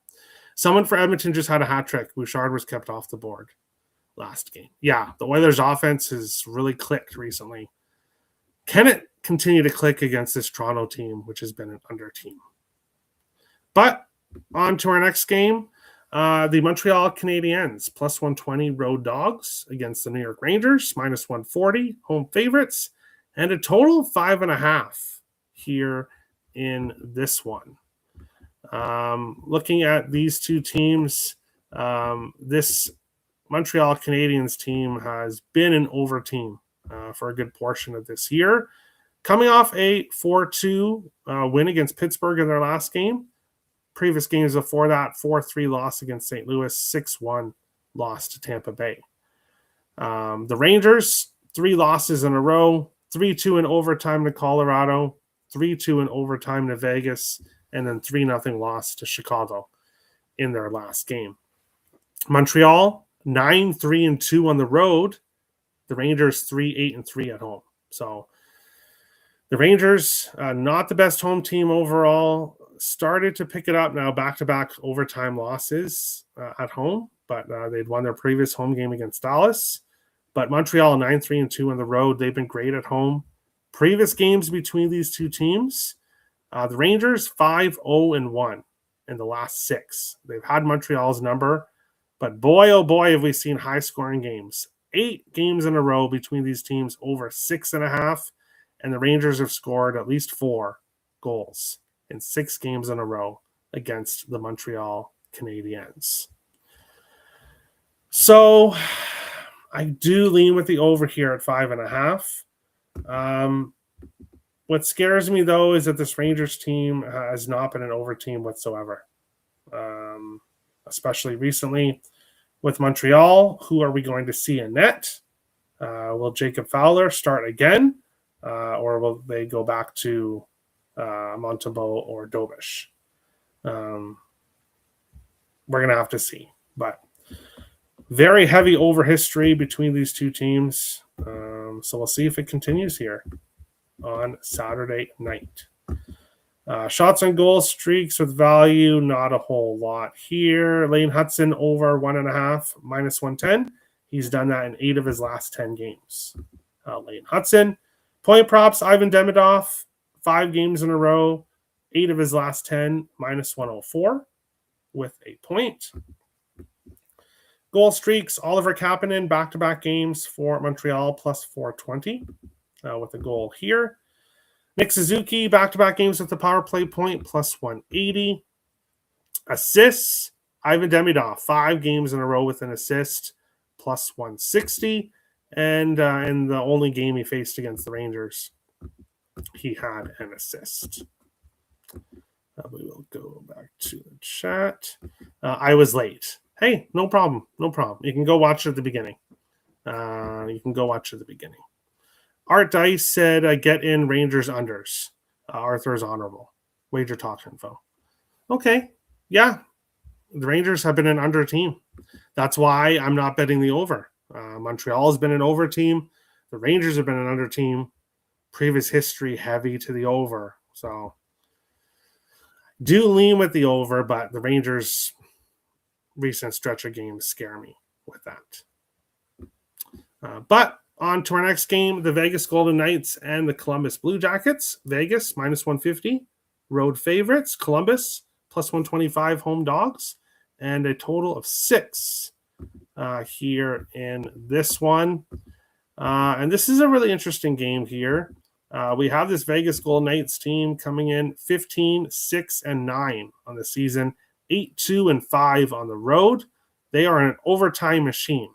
Someone for Edmonton just had a hat trick. Bouchard was kept off the board last game. Yeah, the Oilers' offense has really clicked recently. Can it continue to click against this Toronto team, which has been an under team? But on to our next game. The Montreal Canadiens, plus 120 road dogs against the New York Rangers, minus 140 home favorites, and a total of 5.5 here in this one. Looking at these two teams, This Montreal Canadiens team has been an over team for a good portion of this year. Coming off a 4-2 win against Pittsburgh in their last game. Previous games before that, 4-3 loss against St. Louis, 6-1 loss to Tampa Bay. The Rangers, 3 losses in a row, 3-2 in overtime to Colorado, 3-2 in overtime to Vegas, and then 3-0 loss to Chicago in their last game. Montreal, 9-3-2 on the road. The Rangers, 3-8-3 at home. So the Rangers, not the best home team overall, started to pick it up now, back-to-back overtime losses at home, but they'd won their previous home game against Dallas. But Montreal, 9-3-2 on the road. They've been great at home. Previous games between these two teams, the Rangers, 5-0-1 in the last 6. They've had Montreal's number, but boy, oh boy, have we seen high-scoring games. 8 games in a row between these teams, over 6.5, and the Rangers have scored at least 4 goals in 6 games in a row against the Montreal Canadiens. So I do lean with the over here at 5.5. What scares me, though, is that this Rangers team has not been an over team whatsoever, especially recently with Montreal. Who are we going to see in net? Will Jacob Fowler start again, or will they go back to Montembeault or Dobish? We're going to have to see. But very heavy over history between these two teams. So we'll see if it continues here on Saturday night. Shots on goal, streaks with value, not a whole lot here. Lane Hutson over 1.5, minus 110. He's done that in 8 of his last 10 games. Lane Hutson. Point props, Ivan Demidov, 5 games in a row, 8 of his last 10, minus 104 with a point. Goal streaks, Oliver Kapanen, back-to-back games for Montreal, plus 420 with a goal here. Nick Suzuki, back-to-back games with the power play point, plus 180. Assists, Ivan Demidov, 5 games in a row with an assist, plus 160. And in the only game he faced against the Rangers, he had an assist. We will go back to the chat. I was late. Hey, no problem. No problem. You can go watch it at the beginning. Art Dice said, get in Rangers unders. Arthur's honorable. Wager talk info. Okay. Yeah. The Rangers have been an under team. That's why I'm not betting the over. Montreal has been an over team. The Rangers have been an under team. Previous history heavy to the over. So do lean with the over, but the Rangers' recent stretch of games scare me with that. But on to our next game, the Vegas Golden Knights and the Columbus Blue Jackets. Vegas, minus 150. Road favorites. Columbus, plus 125 home dogs. And a total of 6 here in this one. And this is a really interesting game here. We have this Vegas Golden Knights team coming in 15-6-9 on the season, 8-2-5 on the road. They are an overtime machine.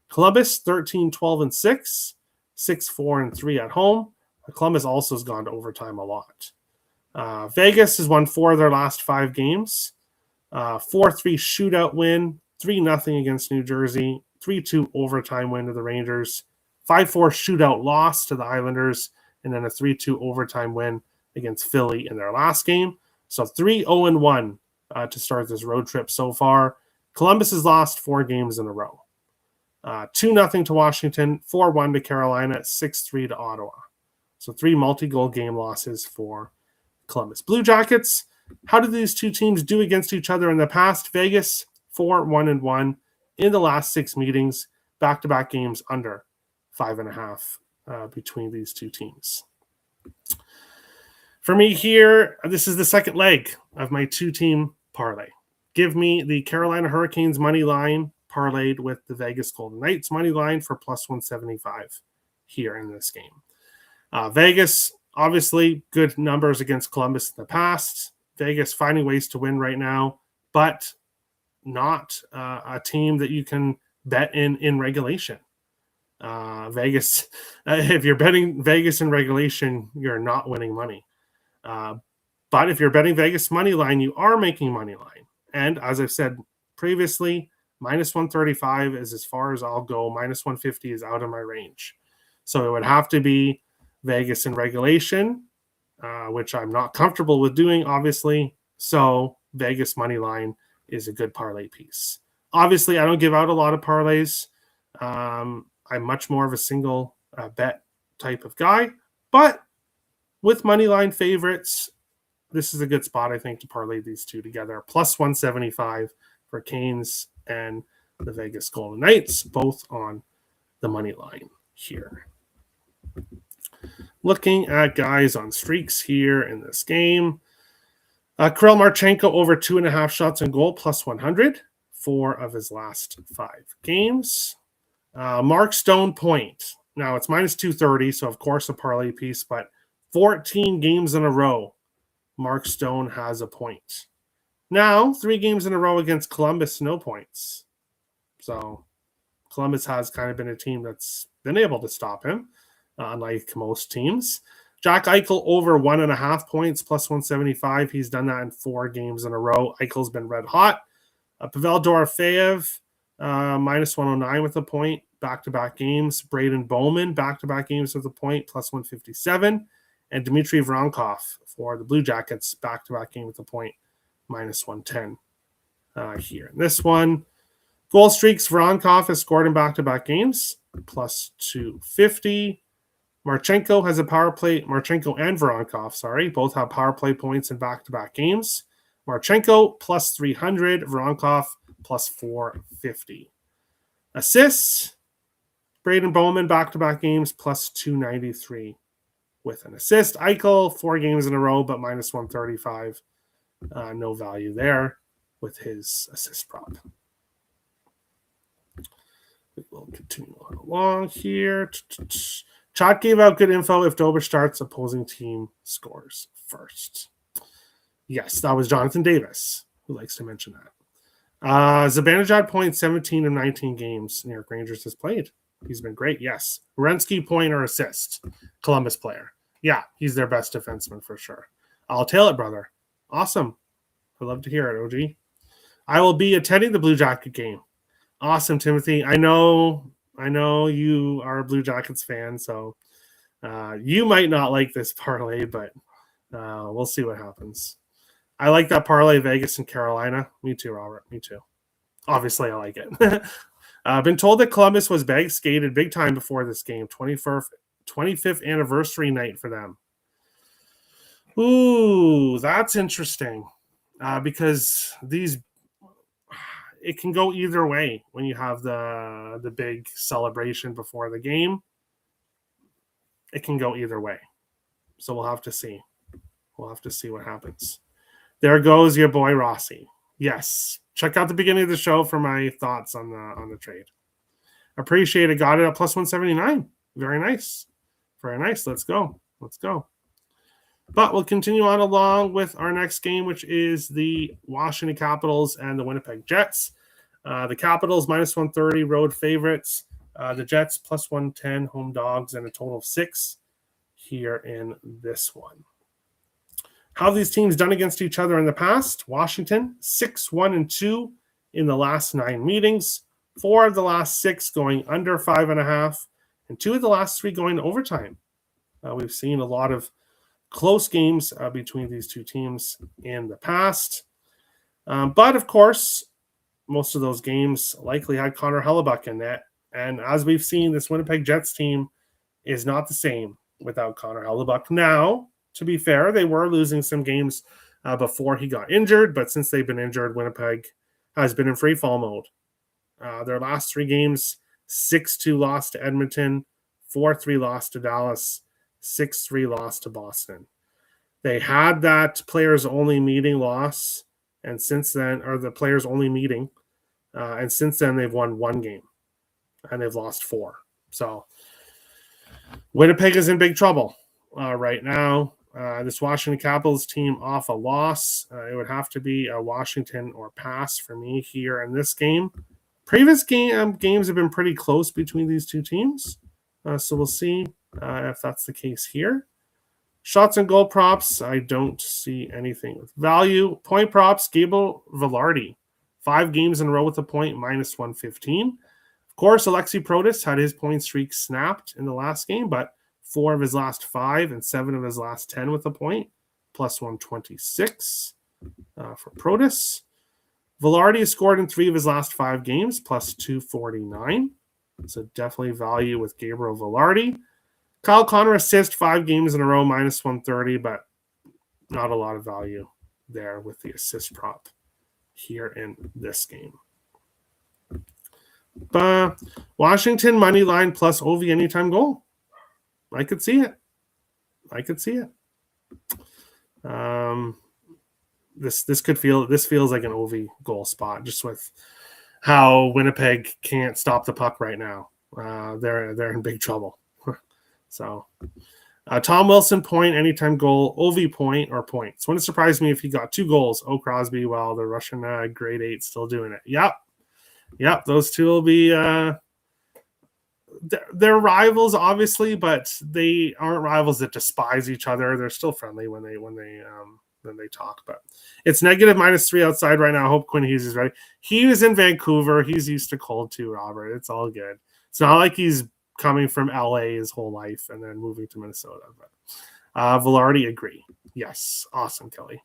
Columbus 13-12-6, 6-4-3 at home. Columbus also has gone to overtime a lot. Vegas has won 4 of their last 5 games. 4-3 shootout win, 3-0 against New Jersey, 3-2 overtime win to the Rangers, 5-4 shootout loss to the Islanders, and then a 3-2 overtime win against Philly in their last game. So 3-0-1 to start this road trip so far. Columbus has lost 4 games in a row. 2-0 to Washington, 4-1 to Carolina, 6-3 to Ottawa. So 3 multi-goal game losses for Columbus Blue Jackets. How did these two teams do against each other in the past? Vegas, 4-1-1 in the last 6 meetings. Back-to-back games under 5.5 between these two teams. For me here, this is the second leg of my 2-team parlay. Give me the Carolina Hurricanes money line parlayed with the Vegas Golden Knights money line for plus 175 here in this game. Vegas, obviously, good numbers against Columbus in the past. Vegas finding ways to win right now, but not a team that you can bet in regulation. Vegas, if you're betting Vegas in regulation, you're not winning money. But if you're betting Vegas money line, you are making money line. And as I've said previously, minus 135 is as far as I'll go. Minus 150 is out of my range. So it would have to be Vegas in regulation, which I'm not comfortable with doing, obviously. So Vegas money line is a good parlay piece. Obviously, I don't give out a lot of parlays. I'm much more of a single bet type of guy. But with money line favorites, this is a good spot, I think, to parlay these two together. Plus 175 for Canes and the Vegas Golden Knights, both on the money line here. Looking at guys on streaks here in this game. Kirill Marchenko over 2.5 shots on goal, plus 100, 4 of his last 5 games. Mark Stone point. Now, it's minus 230, so of course a parlay piece, but 14 games in a row, Mark Stone has a point. Now, 3 games in a row against Columbus, no points. So Columbus has kind of been a team that's been able to stop him, unlike most teams. Jack Eichel over 1.5 points, plus 175. He's done that in 4 games in a row. Eichel's been red hot. Pavel Dorofeyev, minus 109 with a point, back-to-back games. Braden Bowman, back-to-back games with a point, plus 157. And Dmitry Voronkov for the Blue Jackets, back-to-back game with a point, minus 110 here. In this one, goal streaks, Voronkov has scored in back-to-back games, plus 250. Marchenko has a power play. Marchenko and Voronkov, both have power play points in back-to-back games. Marchenko plus 300, Voronkov plus 450. Assists, Braden Bowman back-to-back games plus 293 with an assist. Eichel 4 games in a row, but minus 135. No value there with his assist prop. We will continue on along here. Chat gave out good info if Dober starts, opposing team scores first. Yes, that was Jonathan Davis, who likes to mention that. Zibanejad point 17 of 19 games New York Rangers has played. He's been great, yes. Werenski point or assist, Columbus player. Yeah, he's their best defenseman for sure. I'll tail it, brother. Awesome. I'd love to hear it, OG. I will be attending the Blue Jacket game. Awesome, Timothy. I know you are a Blue Jackets fan, so you might not like this parlay, but we'll see what happens. I like that parlay, Vegas and Carolina. Me too, Robert. Me too. Obviously, I like it. I've been told that Columbus was bag skated big time before this game. 25th anniversary night for them. Ooh, that's interesting. Because it can go either way when you have the big celebration before the game. It can go either way. So we'll have to see. We'll have to see what happens. There goes your boy Rossi. Yes. Check out the beginning of the show for my thoughts on the trade. Appreciate it. Got it at plus 179. Very nice. Very nice. Let's go. But we'll continue on along with our next game, which is the Washington Capitals and the Winnipeg Jets. The Capitals minus 130 road favorites. The Jets plus 110 home dogs, and a total of 6 here in this one. How have these teams done against each other in the past? Washington 6-1-2 in the last 9 meetings. 4 of the last 6 going under 5.5, and 2 of the last 3 going to overtime. We've seen a lot of close games between these two teams in the past. But, of course, most of those games likely had Connor Hellebuyck in net. And as we've seen, this Winnipeg Jets team is not the same without Connor Hellebuyck. Now, to be fair, they were losing some games before he got injured. But since they've been injured, Winnipeg has been in free fall mode. Their last 3 games, 6-2 loss to Edmonton, 4-3 loss to Dallas, 6-3 loss to Boston. They had that players-only meeting loss, and since then, or the players-only meeting, and since then they've won 1 game, and they've lost 4. So Winnipeg is in big trouble right now. This Washington Capitals team off a loss. It would have to be a Washington or pass for me here in this game. Previous games have been pretty close between these two teams. So we'll see if that's the case here. Shots and goal props, I don't see anything with value. Point props, Gabriel Velarde. 5 games in a row with a point, minus 115. Of course, Alexi Protas had his point streak snapped in the last game, but 4 of his last 5 and 7 of his last 10 with a point, plus 126 for Protas. Velarde has scored in 3 of his last 5 games, plus 249. So definitely value with Gabriel Velarde. Kyle Connor assist 5 games in a row, minus 130, but not a lot of value there with the assist prop here in this game. But Washington money line plus OV anytime goal. I could see it. This feels like an OV goal spot, just with how Winnipeg can't stop the puck right now. They're in big trouble. So Tom Wilson point, anytime goal, OV point or points. Wouldn't surprise me if he got 2 goals. Oh, Crosby, well, the Russian grade 8 still doing it. Yep. Those two will be they're rivals, obviously, but they aren't rivals that despise each other. They're still friendly when they talk. But it's negative -3 outside right now. I hope Quinn Hughes is ready. He was in Vancouver. He's used to cold too, Robert. It's all good. It's not like he's coming from LA his whole life and then moving to Minnesota. But Velarde, agree. Yes. Awesome, Kelly.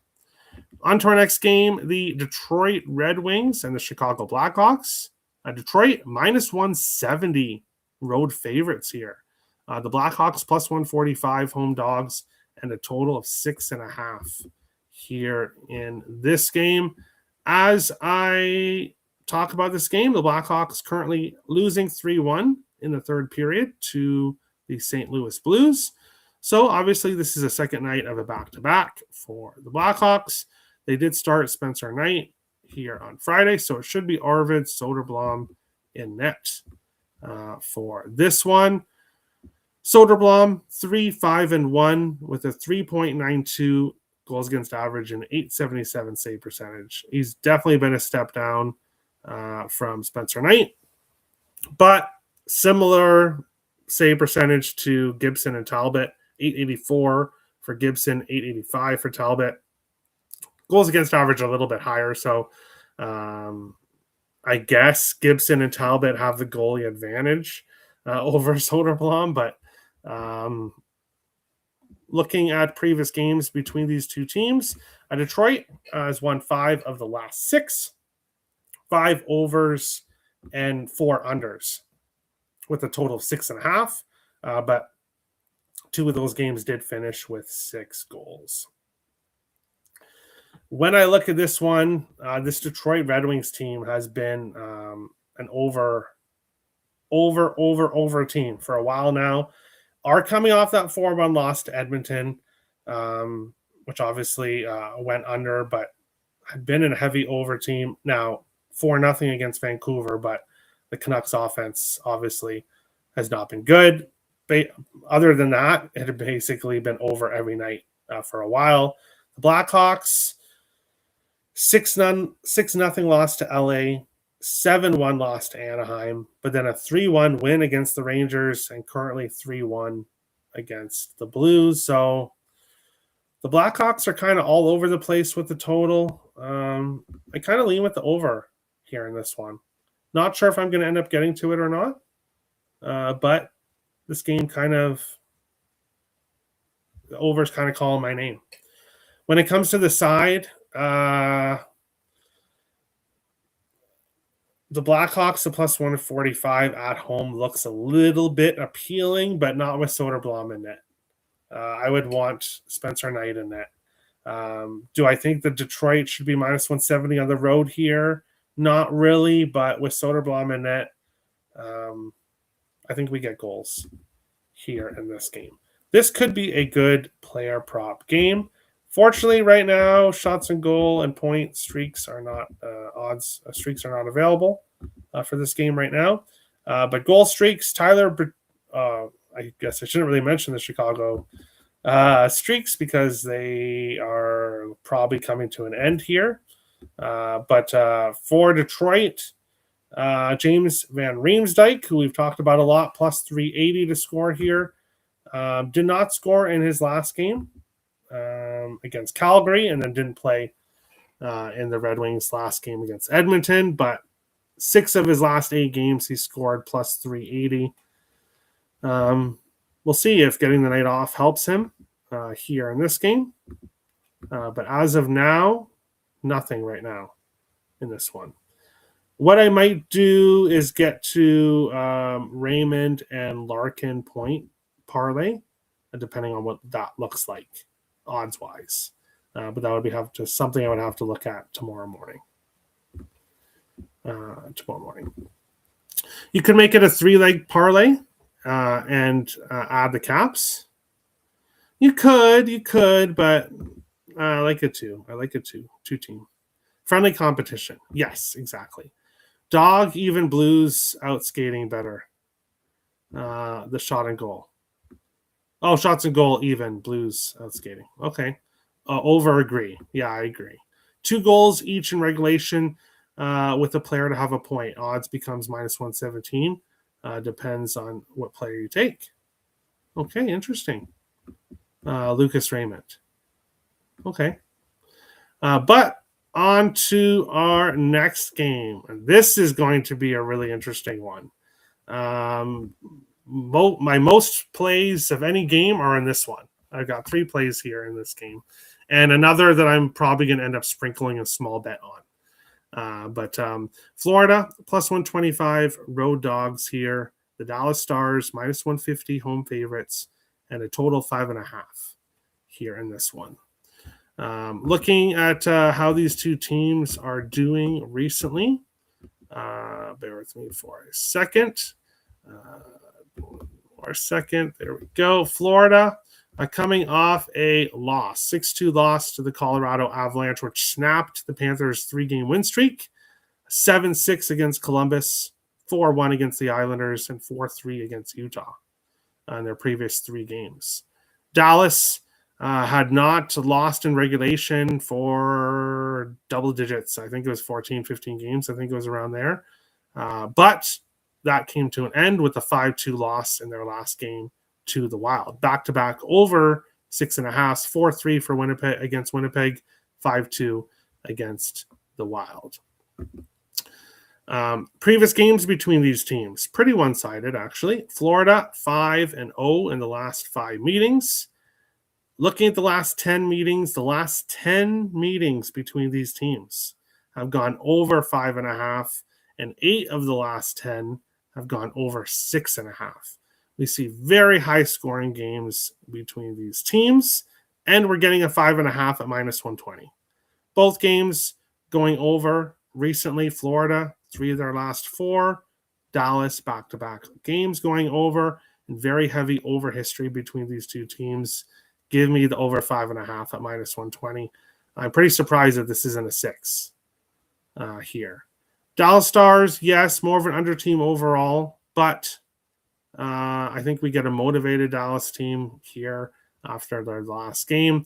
On to our next game, the Detroit Red Wings and the Chicago Blackhawks. Detroit minus 170 road favorites here. The Blackhawks plus 145 home dogs and a total of 6.5 here in this game. As I talk about this game, the Blackhawks currently losing 3-1 in the third period to the St. Louis Blues. So obviously this is a second night of a back-to-back for the Blackhawks. They did start Spencer Knight here on Friday, so it should be Arvid Soderblom in net for this one. Soderblom 3-5-1 with a 3.92 goals against average and 877 save percentage. He's definitely been a step down from Spencer Knight, but similar save percentage to Gibson and Talbot. 884 for Gibson, 885 for Talbot. Goals against average a little bit higher, so I guess Gibson and Talbot have the goalie advantage over Soderblom, but looking at previous games between these two teams, Detroit has won 5 of the last 6, 5 overs and 4 unders with a total of 6.5, but 2 of those games did finish with 6 goals. When I look at this one, this Detroit Red Wings team has been an over team for a while now. Are coming off that 4-1 loss to Edmonton, which obviously went under, but had been in a heavy over team. Now 4-0 against Vancouver, but the Canucks offense obviously has not been good. Other than that, it had basically been over every night for a while. The Blackhawks, 6-0 loss to LA, 7-1 loss to Anaheim, but then a 3-1 win against the Rangers and currently 3-1 against the Blues. So the Blackhawks are kind of all over the place with the total. I kind of lean with the over here in this one. Not sure if I'm going to end up getting to it or not, but this game the over's kind of calling my name. When it comes to the side, the Blackhawks, the plus 145 at home looks a little bit appealing, but not with Soderblom in net. I would want Spencer Knight in net. Do I think that Detroit should be minus 170 on the road here? Not really, but with Soderblom in net, I think we get goals here in this game. This could be a good player prop game. Fortunately, right now, shots and goal and point streaks are not streaks are not available for this game right now. But goal streaks, Tyler, I guess I shouldn't really mention the Chicago streaks because they are probably coming to an end here. But for Detroit, James Van Riemsdyk, who we've talked about a lot, plus 380 to score here, did not score in his last game against Calgary, and then didn't play in the Red Wings' last game against Edmonton. But 6 of his last 8 games, he scored plus 380. We'll see if getting the night off helps him here in this game. But as of now, nothing right now in this one. What I might do is get to Raymond and Larkin point parlay, depending on what that looks like odds-wise. But that would be something I would have to look at tomorrow morning. You could make it a 3-leg parlay and add the caps. You could, but I like it too. I like it too. 2-team. Friendly competition. Yes, exactly. Dog, even Blues outskating better. The shot and goal. Oh, shots and goal, even Blues outskating. Okay. Over, agree. Yeah, I agree. 2 goals each in regulation with a player to have a point. Odds becomes minus 117. Depends on what player you take. Okay, interesting. Lucas Raymond. Okay. But on to our next game. This is going to be a really interesting one. My most plays of any game are in this one. I've got 3 plays here in this game. And another that I'm probably going to end up sprinkling a small bet on. But Florida, plus 125, road dogs here. The Dallas Stars, minus 150, home favorites. And a total 5.5 here in this one. Looking at how these 2 teams are doing recently. Bear with me for a second. There we go. Florida coming off a loss, 6-2 loss to the Colorado Avalanche, which snapped the Panthers' 3-game win streak. 7-6 against Columbus, 4-1 against the Islanders, and 4-3 against Utah in their previous 3 games. Dallas had not lost in regulation for double digits. I think it was 14, 15 games. I think it was around there. But that came to an end with a 5-2 loss in their last game to the Wild. Back-to-back over 6.5, 4-3 for Winnipeg against Winnipeg, 5-2 against the Wild. Previous games between these teams, pretty one-sided actually. Florida 5-0 in the last 5 meetings. Looking at the last 10 meetings, between these teams have gone over 5.5, and 8 of the last 10 have gone over 6.5. We see very high scoring games between these teams, and we're getting a 5.5 at minus 120. Both games going over recently. Florida, 3 of their last 4. Dallas, back-to-back games going over, and very heavy over history between these 2 teams. Give me the over 5.5 at minus 120. I'm pretty surprised that this isn't a 6 here. Dallas Stars, yes, more of an under team overall, but I think we get a motivated Dallas team here after their last game.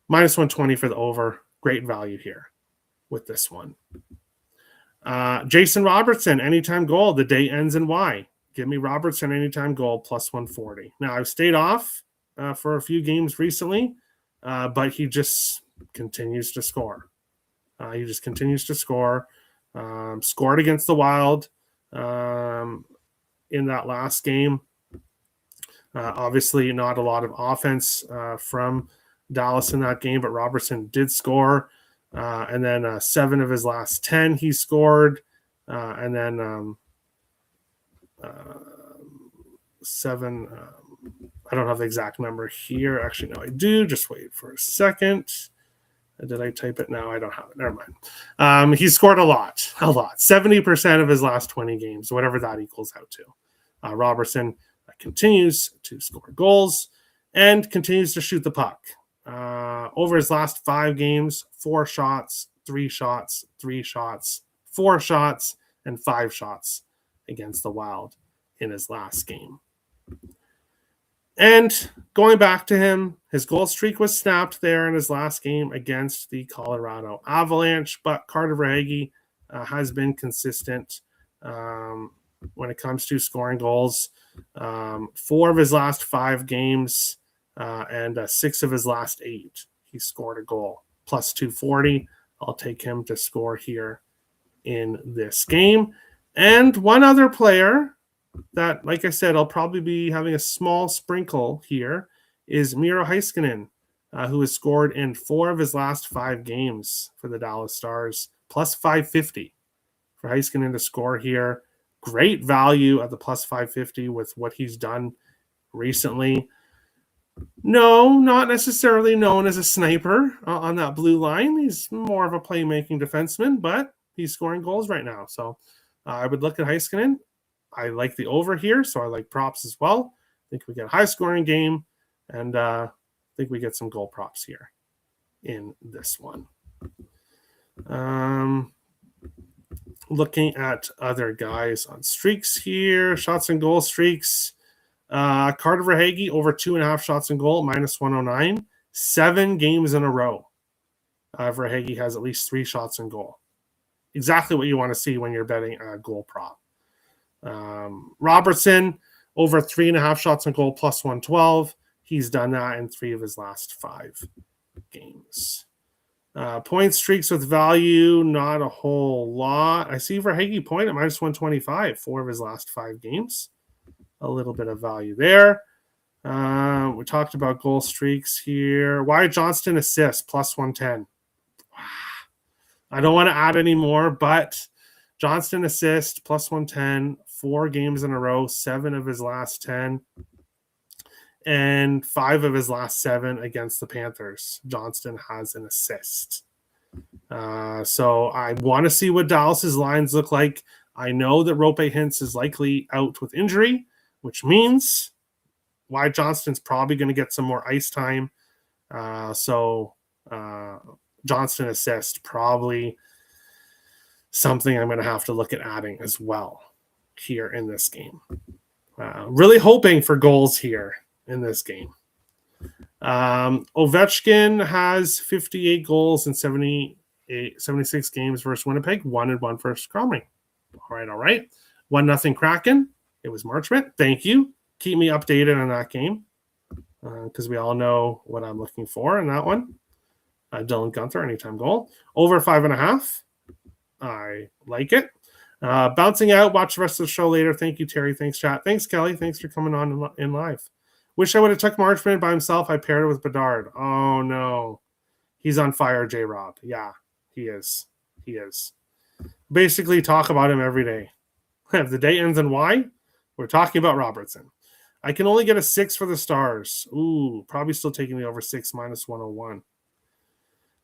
Minus 120 for the over. Great value here with this one. Jason Robertson, anytime goal. The day ends in Y. Give me Robertson anytime goal, plus 140. Now, I've stayed off for a few games recently, but he just continues to score. Scored against the Wild in that last game. Obviously, not a lot of offense from Dallas in that game, but Robertson did score. And then 7 of his last 10 he scored. And then 7... I don't have the exact number here. Actually, no, I do. Just wait for a second. Did I type it? No, I don't have it. Never mind. He scored a lot. 70% of his last 20 games, whatever that equals out to. Robertson continues to score goals and continues to shoot the puck. Over his last 5 games, 4 shots, 3 shots, 3 shots, 4 shots, and 5 shots against the Wild in his last game. And going back to him, his goal streak was snapped there in his last game against the Colorado Avalanche, but Carter Verhaeghe has been consistent when it comes to scoring goals. 4 of his last 5 games and 6 of his last 8, he scored a goal. Plus 240. I'll take him to score here in this game. And one other player that, like I said, I'll probably be having a small sprinkle here is Miro Heiskanen, who has scored in 4 of his last 5 games for the Dallas Stars, plus 550 for Heiskanen to score here. Great value at the plus 550 with what he's done recently. No, not necessarily known as a sniper on that blue line. He's more of a playmaking defenseman, but he's scoring goals right now. So I would look at Heiskanen. I like the over here, so I like props as well. I think we get a high-scoring game, and I think we get some goal props here in this one. Looking at other guys on streaks here, shots and goal streaks. Carter Verhaeghe over 2.5 shots and goal, minus 109. 7 games in a row. Verhaeghe has at least 3 shots and goal. Exactly what you want to see when you're betting a goal prop. Robertson over 3.5 shots and goal, plus 112. He's done that in 3 of his last 5 games. Point streaks with value, not a whole lot. I see Verhaeghe point at minus 125, 4 of his last 5 games. A little bit of value there. We talked about goal streaks here. Wyatt Johnston assists, plus 110. I don't want to add any more, but Johnston assist, plus 110, 4 games in a row, 7 of his last 10, and 5 of his last 7 against the Panthers. Johnston has an assist. So I want to see what Dallas's lines look like. I know that Rope Hintz is likely out with injury, which means Wyatt Johnston's probably going to get some more ice time. So Johnston assist, probably something I'm going to have to look at adding as well here in this game. Really hoping for goals here in this game. Ovechkin has 58 goals in 76 games versus Winnipeg, 1-1 versus Cromwell. All right. 1-0 Kraken. It was Marchment. Thank you. Keep me updated on that game because we all know what I'm looking for in that one. Dylan Gunther, anytime goal. Over 5.5. I like it. Bouncing out. Watch the rest of the show later. Thank you, Terry. Thanks, chat. Thanks, Kelly. Thanks for coming on in live. Wish I would have took Marchment by himself. I paired it with Bedard. Oh, no. He's on fire, J-Rob. Yeah, he is. He is. Basically, talk about him every day. If the day ends in Y, we're talking about Robertson. I can only get a 6 for the Stars. Ooh, probably still taking the over 6, minus 101.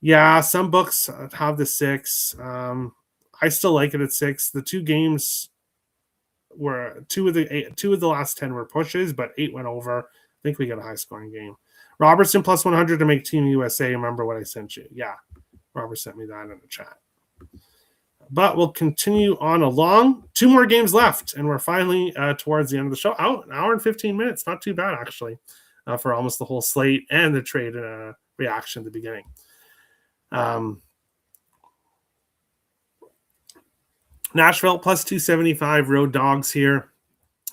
Yeah, some books have the 6. I still like it at 6. The 2 games were 2 of the last 10 were pushes, but 8 went over. I think we got a high scoring game. Robertson plus 100 to make Team USA. Remember what I sent you? Yeah, Robert sent me that in the chat. But we'll continue on along. 2 more games left, and we're finally towards the end of the show. An hour and 15 minutes. Not too bad, actually, for almost the whole slate and the trade reaction at the beginning. Nashville plus 275 road dogs here.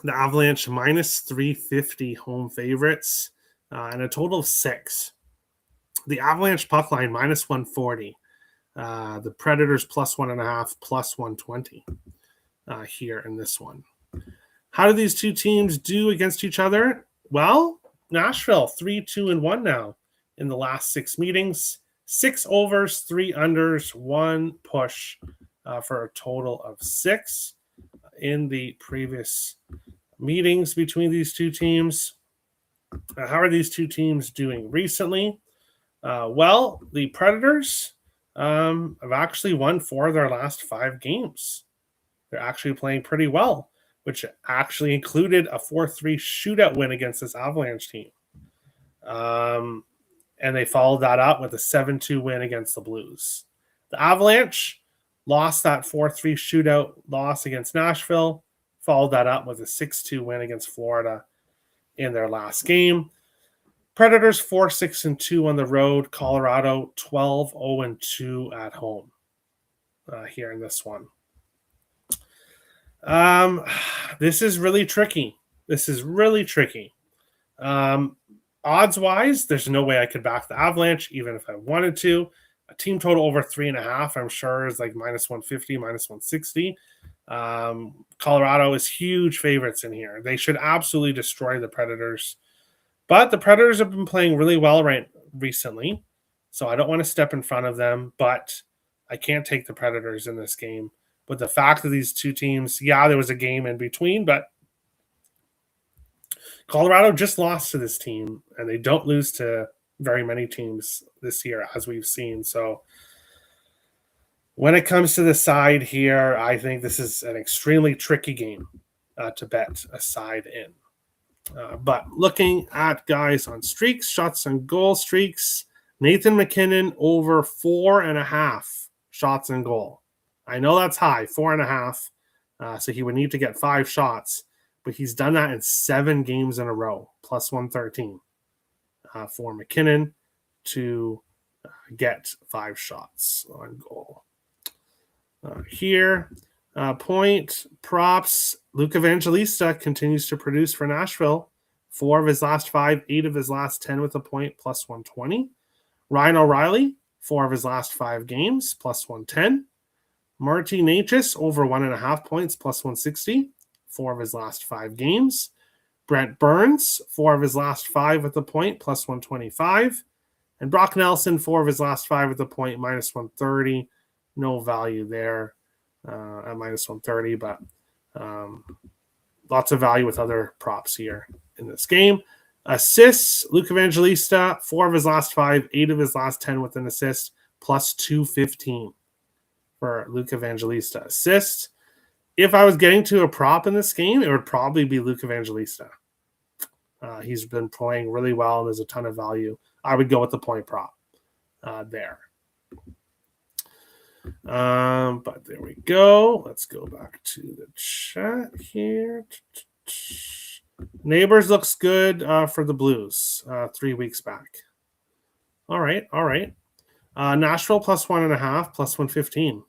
The Avalanche minus 350 home favorites and a total of 6. The Avalanche puck line minus 140. The Predators plus 1.5, plus 120 here in this one. How do these two teams do against each other? Well, Nashville 3-2-1 now in the last 6 meetings. 6 overs, 3 unders, 1 push for a total of 6 in the previous meetings between these two teams. How are these two teams doing recently? Well, the Predators have actually won 4 of their last 5 games. They're actually playing pretty well, which actually included a 4-3 shootout win against this Avalanche team. And they followed that up with a 7-2 win against the Blues. The Avalanche lost that 4-3 shootout loss against Nashville, followed that up with a 6-2 win against Florida in their last game. Predators 4-6-2 on the road. Colorado 12-0-2 at home here in this one. This is really tricky. Odds wise, there's no way I could back the Avalanche, even if I wanted to. A team total over 3.5, I'm sure, is like minus 150, minus 160. Colorado is huge favorites in here. They should absolutely destroy the Predators. But the Predators have been playing really well recently, so I don't want to step in front of them, but I can't take the Predators in this game. But the fact that these two teams, yeah, there was a game in between, but Colorado just lost to this team, and they don't lose to very many teams this year, as we've seen. So when it comes to the side here, I think this is an extremely tricky game to bet a side in. But looking at guys on streaks, shots on goal streaks, Nathan MacKinnon over 4.5 shots on goal. I know that's high, 4.5. So he would need to get 5 shots, but he's done that in 7 games in a row, plus 113 for MacKinnon to get 5 shots on goal. Here, point props. Luke Evangelista continues to produce for Nashville. 4 of his last 5, 8 of his last 10 with a point, plus 120. Ryan O'Reilly, 4 of his last 5 games, plus 110. Marty Necas, over 1.5 points, plus 160. 4 of his last 5 games. Brent Burns, 4 of his last 5 with a point, plus 125. And Brock Nelson, 4 of his last 5 with a point, minus 130. No value there at minus 130, but lots of value with other props here in this game. Assists, Luke Evangelista, 4 of his last 5, 8 of his last 10 with an assist, plus 215 for Luke Evangelista. Assist, if I was getting to a prop in this game, it would probably be Luke Evangelista. He's been playing really well, and there's a ton of value. I would go with the point prop there. But there we go. Let's go back to the chat here. Neighbors looks good for the Blues 3 weeks back. All right. Nashville plus 1.5, plus 115.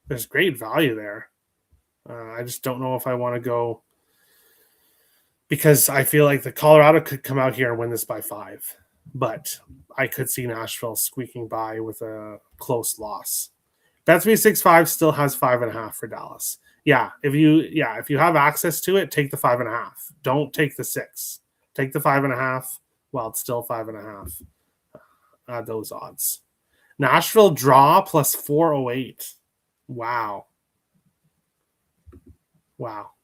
There's great value there. I just don't know if I want to go, because I feel like the Colorado could come out here and win this by 5, but I could see Nashville squeaking by with a close loss. Bet365 still has 5.5 for Dallas. If you have access to it, take the 5.5. Don't take the 6. Take the 5.5 while it's still 5.5. Those odds. Nashville draw plus 408. Wow,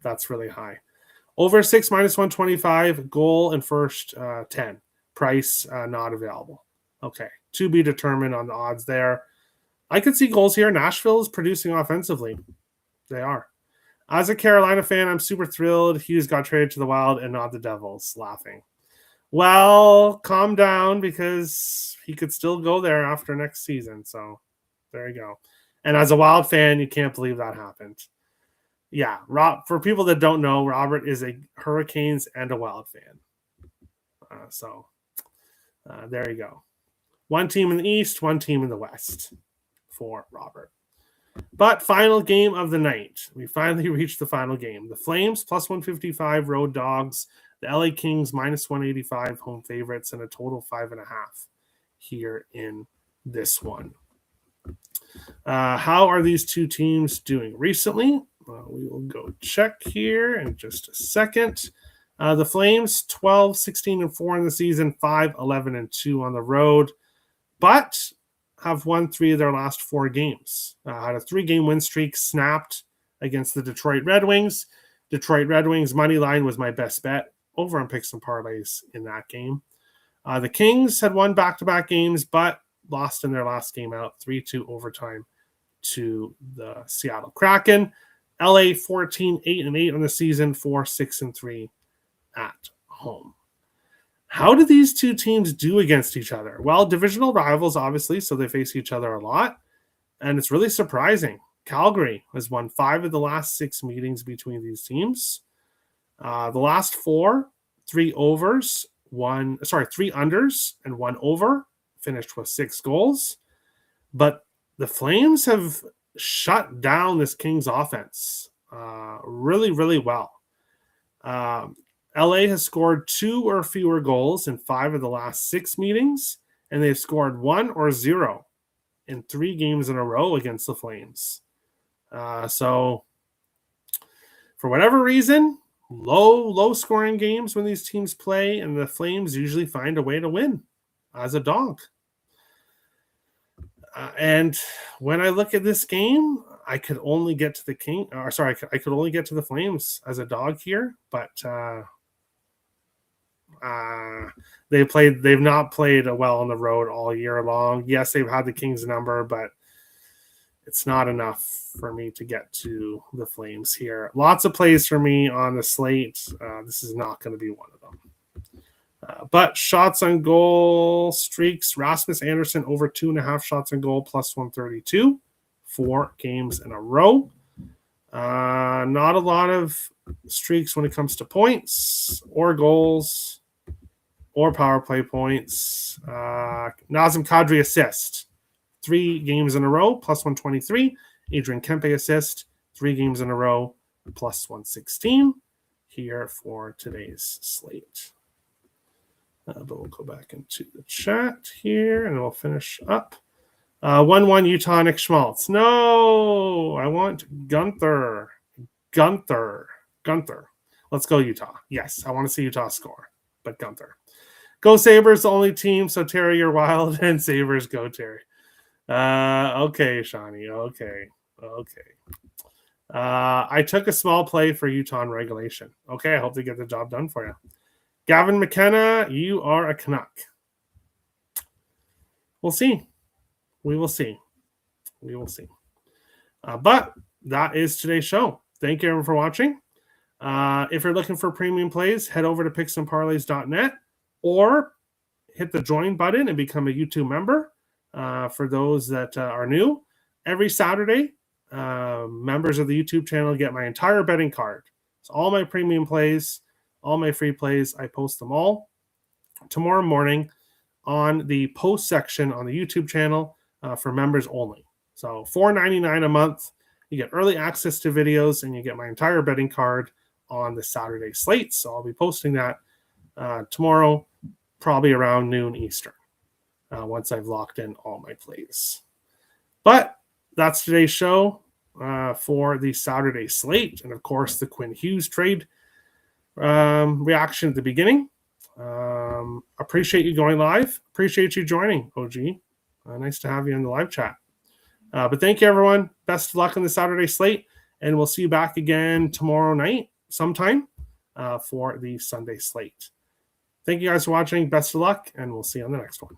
that's really high. Over 6 minus 125. Goal and first 10. Price not available. Okay, to be determined on the odds there. I could see goals here. Nashville is producing offensively. They are. As a Carolina fan, I'm super thrilled Hughes got traded to the Wild and not the Devils. Laughing. Well, calm down, because he could still go there after next season. So there you go. And as a Wild fan, you can't believe that happened. Yeah, for people that don't know, Robert is a Hurricanes and a Wild fan. There you go. One team in the East, one team in the West for Robert. But final game of the night. We finally reached the final game. The Flames plus 155 road dogs. The LA Kings minus 185 home favorites, and a total 5.5 here in this one. How are these two teams doing recently? We will go check here in just a second. The Flames 12-16-4 in the season, 5-11-2 on the road, but have won 3 of their last 4 games. Had a 3-game win streak snapped against the Detroit Red Wings. Detroit Red Wings money line was my best bet over on picks and parlays in that game. The Kings had won back-to-back games, but lost in their last game out, 3-2 overtime to the Seattle Kraken. LA 14-8-8 on the season, 4-6-3 at home. How do these two teams do against each other? Well, divisional rivals, obviously, so they face each other a lot. And it's really surprising. Calgary has won 5 of the last 6 meetings between these teams. The last 4 3 unders and 1 over, finished with 6 goals. But the Flames have shut down this Kings offense really, really well. LA has scored 2 or fewer goals in 5 of the last 6 meetings, and they've scored 1 or 0 in 3 games in a row against the Flames. So for whatever reason, low scoring games when these teams play, and the Flames usually find a way to win as a dog. And when I look at this game, I could only get to the I could only get to the Flames as a dog here, but they've not played well on the road all year long. Yes, they've had the Kings number, but it's not enough for me to get to the Flames here. Lots of plays for me on the slate. This is not going to be one of them. But shots on goal streaks, Rasmus Andersson over 2.5 shots on goal, plus 132, 4 games in a row. Not a lot of streaks when it comes to points or goals or power play points. Nazem Kadri assist, 3 games in a row, plus 123. Adrian Kempe assist, 3 games in a row, plus 116 here for today's slate. But we'll go back into the chat here and we'll finish up. 1-1 Utah, Nick Schmaltz. No, I want Gunther. Let's go Utah. Yes, I want to see Utah score, but Gunther. Go Sabres, the only team. So Terry, you're wild, and Sabres go Terry. Okay, Shawnee. Okay. I took a small play for Utah in regulation. Okay, I hope they get the job done for you. Gavin McKenna, you are a Canuck. We'll see. We will see. But that is today's show. Thank you everyone for watching. If you're looking for premium plays, head over to picksandparlays.net or hit the join button and become a YouTube member. For those that are new, every Saturday, members of the YouTube channel get my entire betting card. It's all my premium plays, all my free plays. I post them all tomorrow morning on the post section on the YouTube channel for members only. So $4.99 a month. You get early access to videos, and you get my entire betting card on the Saturday slate. So I'll be posting that tomorrow, probably around noon Eastern, once I've locked in all my plays. But that's today's show for the Saturday slate. And, of course, the Quinn Hughes trade reaction at the beginning. Appreciate you going live. Appreciate you joining, OG. Nice to have you in the live chat. But thank you, everyone. Best of luck on the Saturday slate. And we'll see you back again tomorrow night sometime for the Sunday slate. Thank you guys for watching. Best of luck, and we'll see you on the next one.